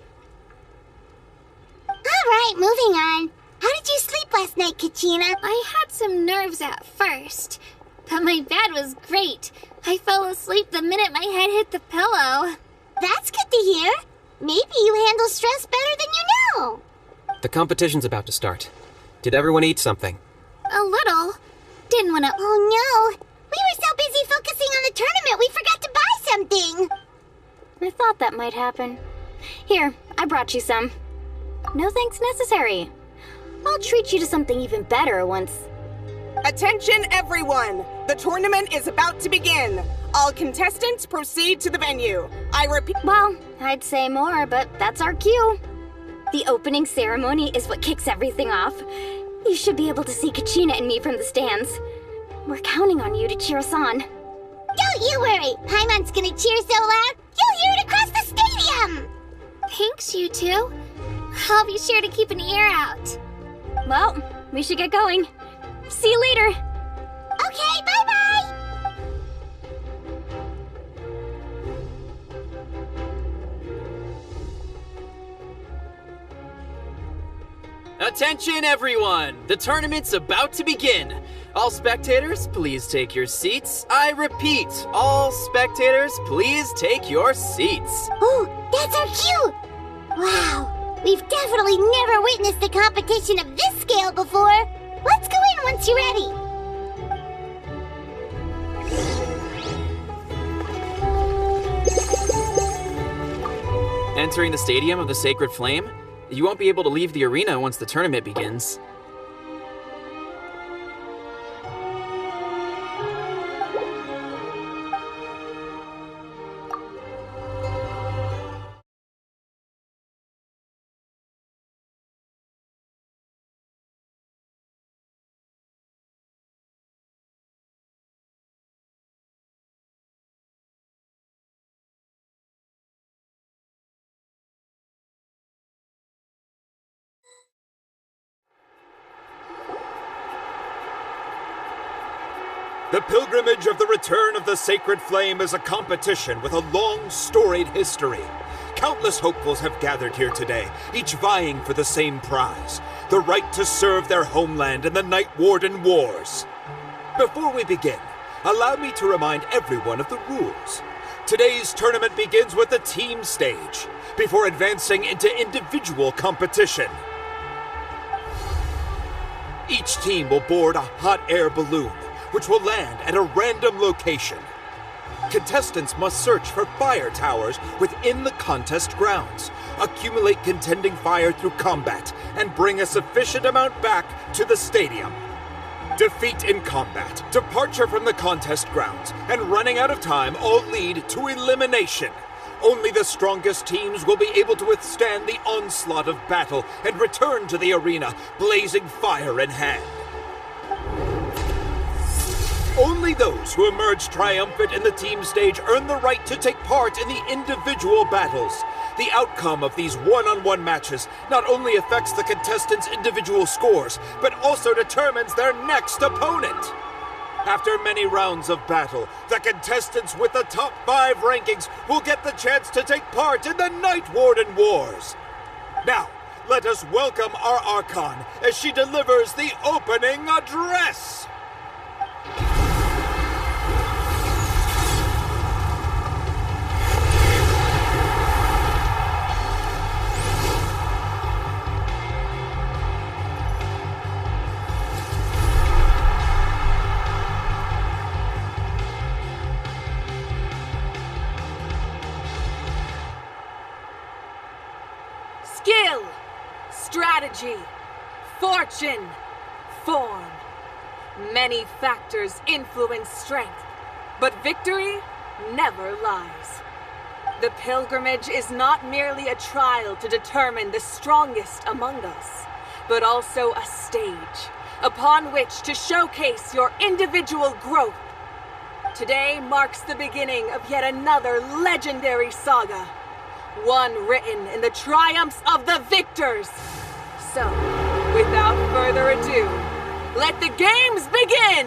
Alright, moving on. How did you sleep last night, Kachina? I had some nerves at first, but my bed was great. I fell asleep the minute my head hit the pillow. That's good to hear. Maybe you handle stress better than you know. The competition's about to start. Did everyone eat something? A little. Didn't want to... Oh no. We were so busy focusing on the tournament we forgot to buy something. I thought that might happen. Here, I brought you some. No thanks necessary. I'll treat you to something even better once... Attention everyone! The tournament is about to begin. All contestants proceed to the venue. I repeat... Well, I'd say more, but that's our cue. The opening ceremony is what kicks everything off. You should be able to see Kachina and me from the stands. We're counting on you to cheer us on. Don't you worry! Paimon's gonna cheer so loud, you'll hear it across the stadium! Thanks, you two. I'll be sure to keep an ear out. Well, we should get going. See you later. Okay, bye-bye! Attention everyone! The tournament's about to begin! All spectators, please take your seats. I repeat, all spectators, please take your seats. Oh, that's our cue! Wow, we've definitely never witnessed a competition of this scale before. Let's go in once you're ready. Entering the Stadium of the Sacred Flame, you won't be able to leave the arena once the tournament begins. The pilgrimage of the return of the Sacred Flame is a competition with a long, storied history. Countless hopefuls have gathered here today, each vying for the same prize, the right to serve their homeland in the Night Warden Wars. Before we begin, allow me to remind everyone of the rules. Today's tournament begins with the team stage, before advancing into individual competition. Each team will board a hot air balloon, which will land at a random location. Contestants must search for fire towers within the contest grounds, accumulate contending fire through combat, and bring a sufficient amount back to the stadium. Defeat in combat, departure from the contest grounds, and running out of time all lead to elimination. Only the strongest teams will be able to withstand the onslaught of battle and return to the arena, blazing fire in hand. Only those who emerge triumphant in the team stage earn the right to take part in the individual battles. The outcome of these one-on-one matches not only affects the contestants' individual scores, but also determines their next opponent. After many rounds of battle, the contestants with the top 5 rankings will get the chance to take part in the Night Warden Wars. Now, let us welcome our Archon as she delivers the opening address. Skill, strategy, fortune, form. Many factors influence strength, but victory never lies. The pilgrimage is not merely a trial to determine the strongest among us, but also a stage upon which to showcase your individual growth. Today marks the beginning of yet another legendary saga, one written in the triumphs of the victors. So, without further ado, let the games begin!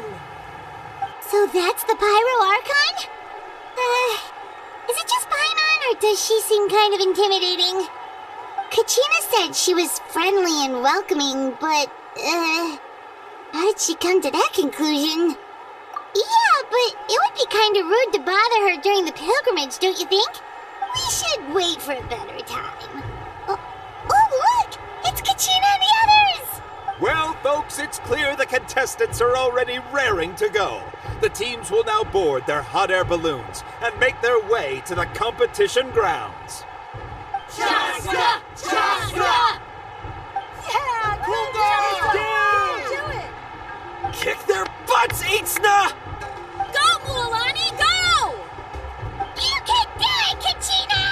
So that's the Pyro Archon? Is it just Paimon, or does she seem kind of intimidating? Kachina said she was friendly and welcoming, but, how did she come to that conclusion? Yeah, but it would be kind of rude to bother her during the pilgrimage, don't you think? We should wait for a better time. Oh, look! It's Kachina and the others! Well, folks, it's clear the contestants are already raring to go. The teams will now board their hot air balloons and make their way to the competition grounds. Chaska! Chaska! Yeah! Do it! Kick their butts, Itzna! Go, Mualani, go! You can do it, Kachina!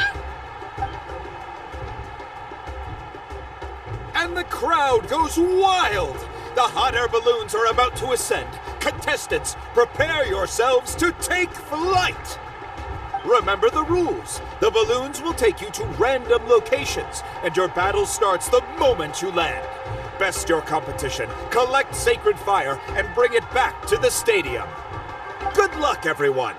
And the crowd goes wild! The hot air balloons are about to ascend. Contestants, prepare yourselves to take flight! Remember the rules. The balloons will take you to random locations, and your battle starts the moment you land. Best your competition, collect sacred fire, and bring it back to the stadium. Good luck, everyone!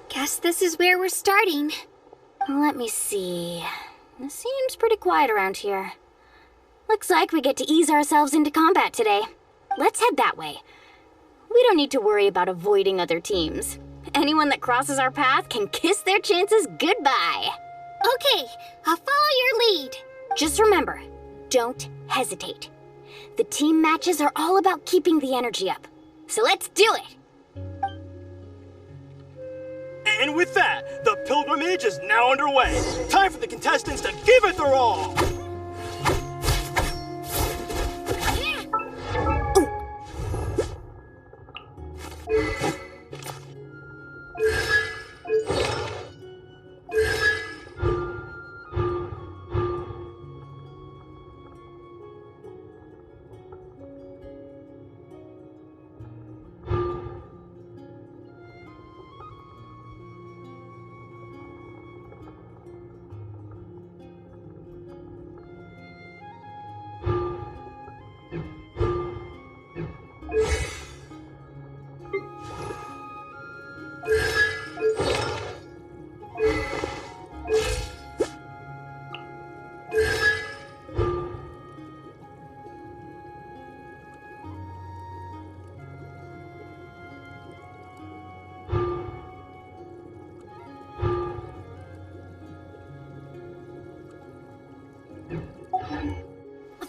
Guess this is where we're starting. Let me see. It seems pretty quiet around here. Looks like we get to ease ourselves into combat today. Let's head that way. We don't need to worry about avoiding other teams. Anyone that crosses our path can kiss their chances goodbye. Okay, I'll follow your lead. Just remember, don't hesitate. The team matches are all about keeping the energy up. So let's do it! And with that, the pilgrimage is now underway. Time for the contestants to give it their all!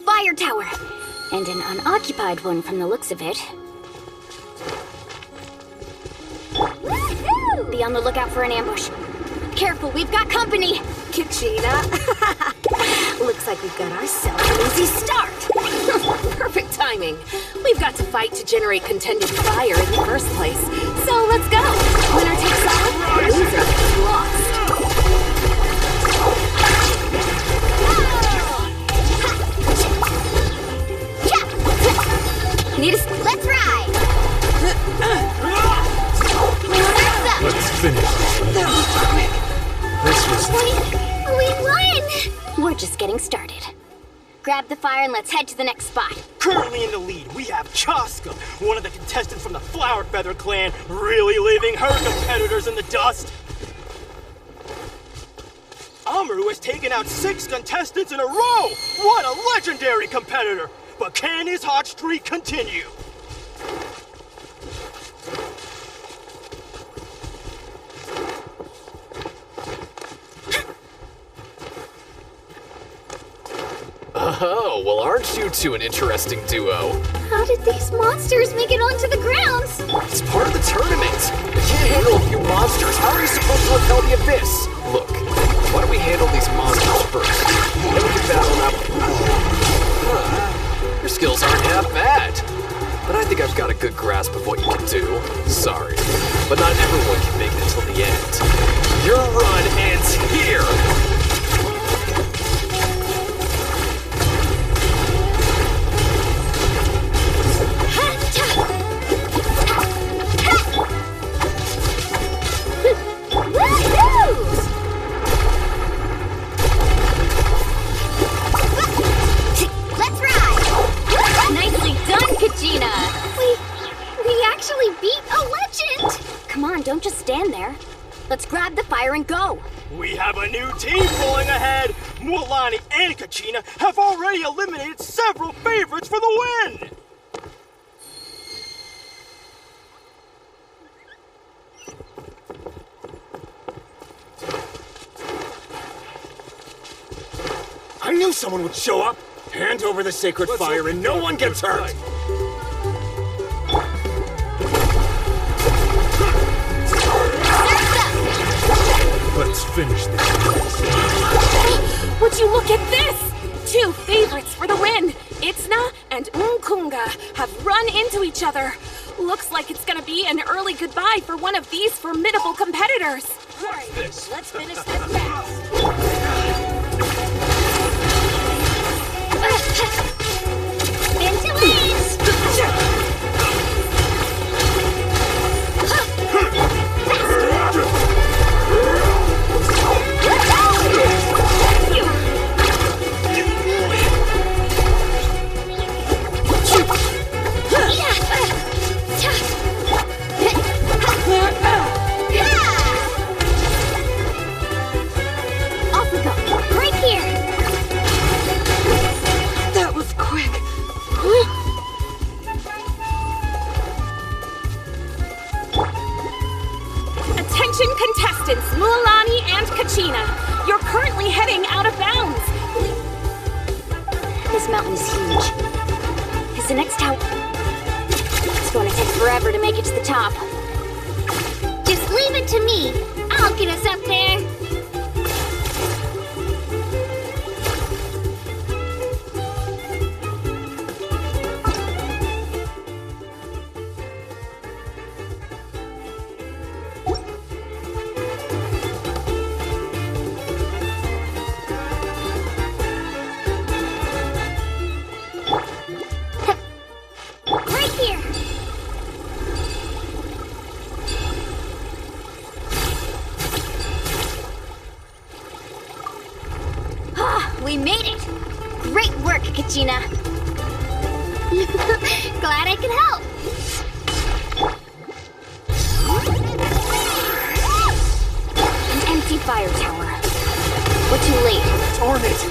Fire tower! And an unoccupied one from the looks of it. Be on the lookout for an ambush. Careful, we've got company! Kachina. Looks like we've got ourselves an easy start. Perfect timing. We've got to fight to generate contended fire in the first place. So let's go. Winner takes all, loser gets lost. Let's ride! Let's finish this. This was... We won! We're just getting started. Grab the fire and let's head to the next spot. Currently in the lead, we have Chaska, one of the contestants from the Flower Feather clan, really leaving her competitors in the dust. Amaru has taken out 6 contestants in a row! What a legendary competitor! But can his hot streak continue? Oh, well, aren't you two an interesting duo? How did these monsters make it onto the grounds? It's part of the tournament. You can't handle a few monsters. How are you supposed to repel the abyss? Look, why don't we handle these monsters first? Then we can battle them out. Your skills aren't half bad. But I think I've got a good grasp of what you can do. Sorry, but not everyone can make it till the end. Your run ends here! We actually beat a legend! Come on, don't just stand there. Let's grab the fire and go. We have a new team pulling ahead! Mualani and Kachina have already eliminated several favorites for the win! I knew someone would show up! Hand over the sacred fire and no one gets hurt! Let's finish this. Would you look at this? 2 favorites for the win. Itzna and Unkunga have run into each other. Looks like it's gonna be an early goodbye for one of these formidable competitors. Let's finish this fast. this mountain is huge. Is the next tower... It's going to take forever to make it to the top. Just leave it to me. I'll get us up there. We made it! Great work, Kachina! Glad I could help! An empty fire tower. We're too late. Darn it!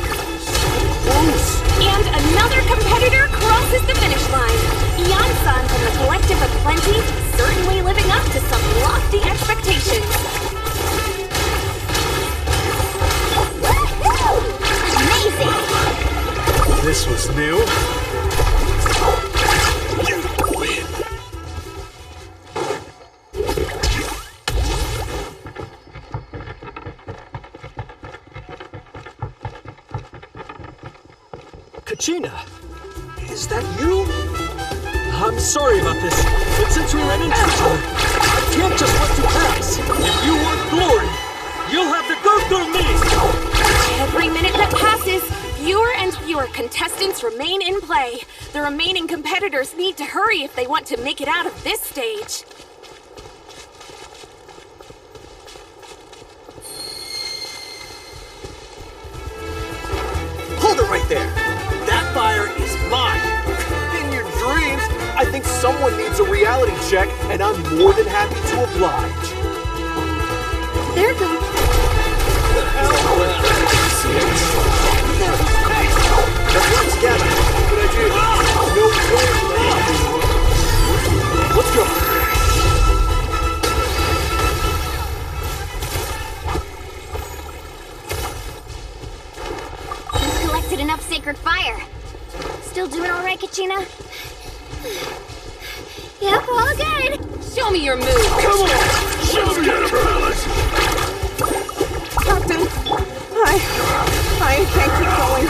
Close! And another competitor crosses the finish line. Ian-san from the Collective of Plenty, certainly living up to some lofty expectations. This was new. You win. Kachina, is that you? I'm sorry about this, but since we ran into each other, I can't just let you pass. If you want glory, you'll have to go through me. Every minute that passes, fewer and fewer contestants remain in play. The remaining competitors need to hurry if they want to make it out of this stage. Hold it right there. That fire is mine. In your dreams, I think someone needs a reality check, and I'm more than happy to oblige. There goes. Let's work together. Good idea. No way. Let's go. We've collected enough sacred fire. Still doing all right, Kachina? Yep, all good. Show me your moves. Come on. Show me your prowess. Captain, I can't keep going.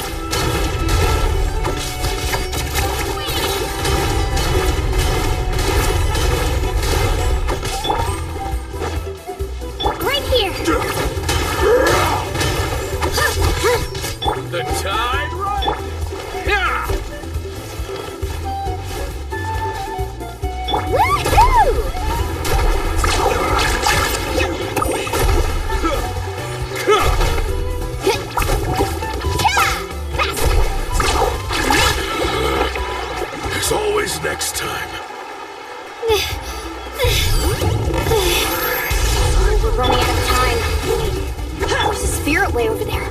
Right here. The tide right. Yeah. Woohoo! As always, next time. We're running out of time. There's a spirit way over there.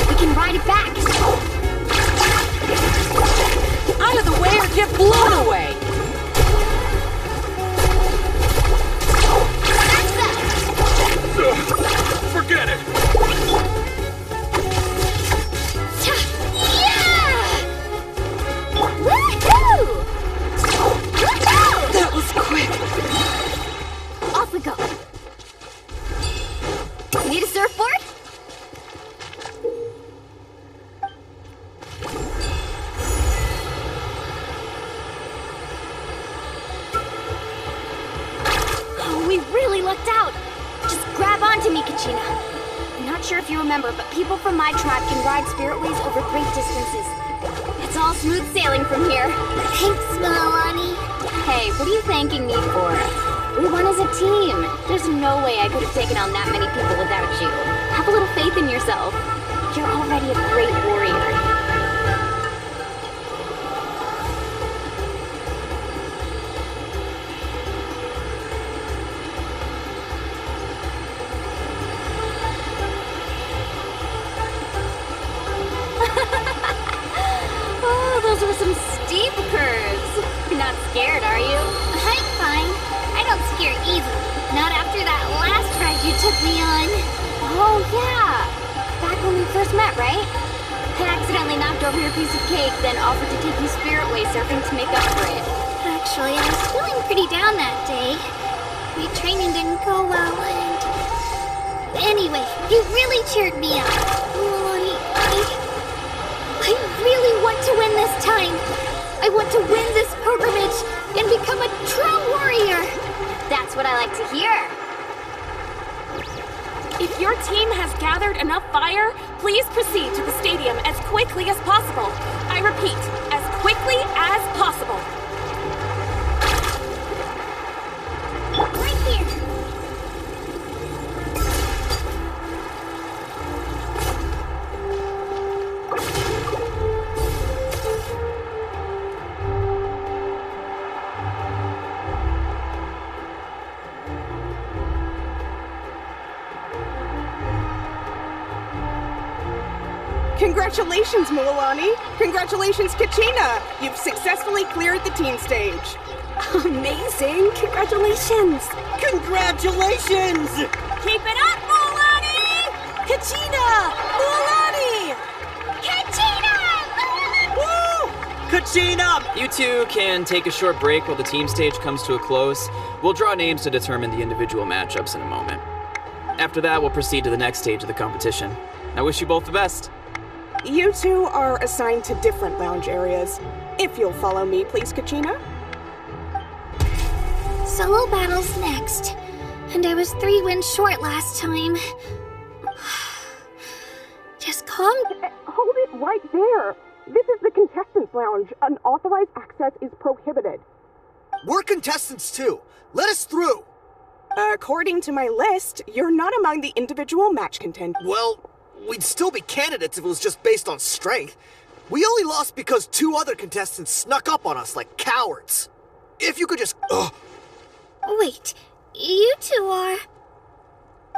We can ride it back. Out of the way or get blown away. Forget it. That was quick. Off we go. Need a surfboard? Oh, we really lucked out. Just grab onto me, Kachina. I'm not sure if you remember, but people from my tribe can ride spiritways over great distances. It's all smooth sailing from here. Thanks, Milani. Hey, what are you thanking me for? We won as a team. There's no way I could have taken on that many people without you. Have a little faith in yourself. You're already a great warrior. Oh, those were some steep curves. You're not scared, are you? I'm fine. I don't scare easily. Not after that last ride you took me on. Oh, yeah. Back when we first met, right? I accidentally knocked over your piece of cake, then offered to take you spirit way surfing to make up for it. Actually, I was feeling pretty down that day. My training didn't go well, and... Anyway, you really cheered me up. Milani, I really want to win this time. I want to win this pilgrimage and become a true warrior. That's what I like to hear. If your team has gathered enough fire, please proceed to the stadium as quickly as possible. I repeat, as quickly as possible. Right here. Congratulations, Milani! Congratulations, Kachina! You've successfully cleared the team stage. Amazing! Congratulations! Congratulations! Keep it up, Milani! Kachina! Milani! Kachina! Woo! Kachina! You two can take a short break while the team stage comes to a close. We'll draw names to determine the individual matchups in a moment. After that, we'll proceed to the next stage of the competition. I wish you both the best. You two are assigned to different lounge areas. If you'll follow me, please, Kachina. Solo battles next. And I was 3 wins short last time. Just calm down. Hold it right there. This is the contestants' lounge. Unauthorized access is prohibited. We're contestants too. Let us through. According to my list, you're not among the individual match contenders. Well, we'd still be candidates if it was just based on strength. We only lost because 2 other contestants snuck up on us like cowards. If you could just... Wait, you two are...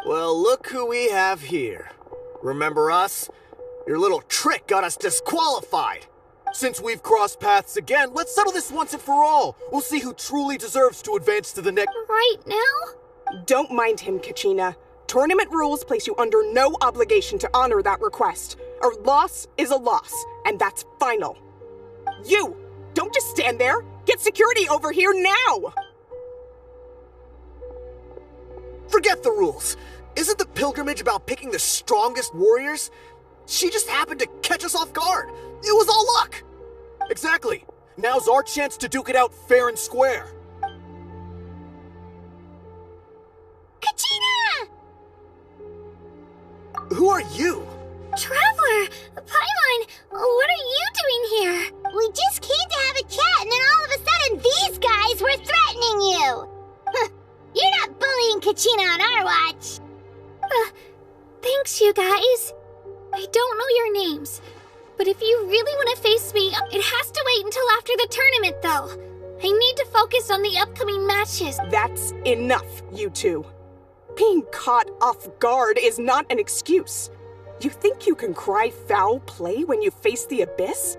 Well, look who we have here. Remember us? Your little trick got us disqualified. Since we've crossed paths again, let's settle this once and for all. We'll see who truly deserves to advance to the next... Right now? Don't mind him, Kachina. Tournament rules place you under no obligation to honor that request. A loss is a loss, and that's final. You! Don't just stand there! Get security over here now! Forget the rules. Isn't the pilgrimage about picking the strongest warriors? She just happened to catch us off guard. It was all luck. Exactly. Now's our chance to duke it out fair and square. Kachina! Who are you? Traveler! Paimon! What are you doing here? We just came to have a chat, and then all of a sudden these guys were threatening you! You're not bullying Kachina on our watch! Thanks, you guys. I don't know your names, but if you really want to face me, it has to wait until after the tournament, though. I need to focus on the upcoming matches. That's enough, you two. Being caught off guard is not an excuse. You think you can cry foul play when you face the abyss?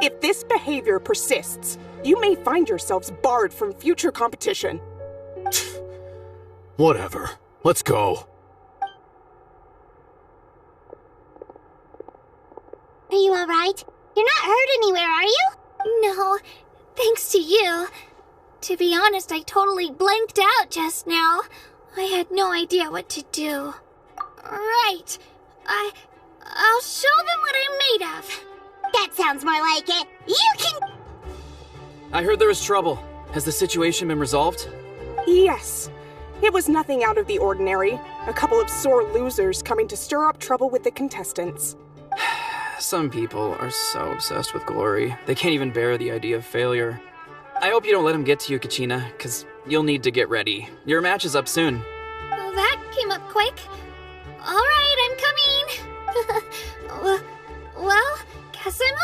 If this behavior persists, you may find yourselves barred from future competition. Whatever. Let's go. Are you alright? You're not hurt anywhere, are you? No, thanks to you. To be honest, I totally blanked out just now. I had no idea what to do. Right. I'll show them what I'm made of. That sounds more like it. You can... I heard there was trouble. Has the situation been resolved? Yes. It was nothing out of the ordinary. A couple of sore losers coming to stir up trouble with the contestants. Some people are so obsessed with glory, they can't even bear the idea of failure. I hope you don't let them get to you, Kachina, because you'll need to get ready. Your match is up soon. Well, that came up quick. All right, I'm coming. Well, guess I'm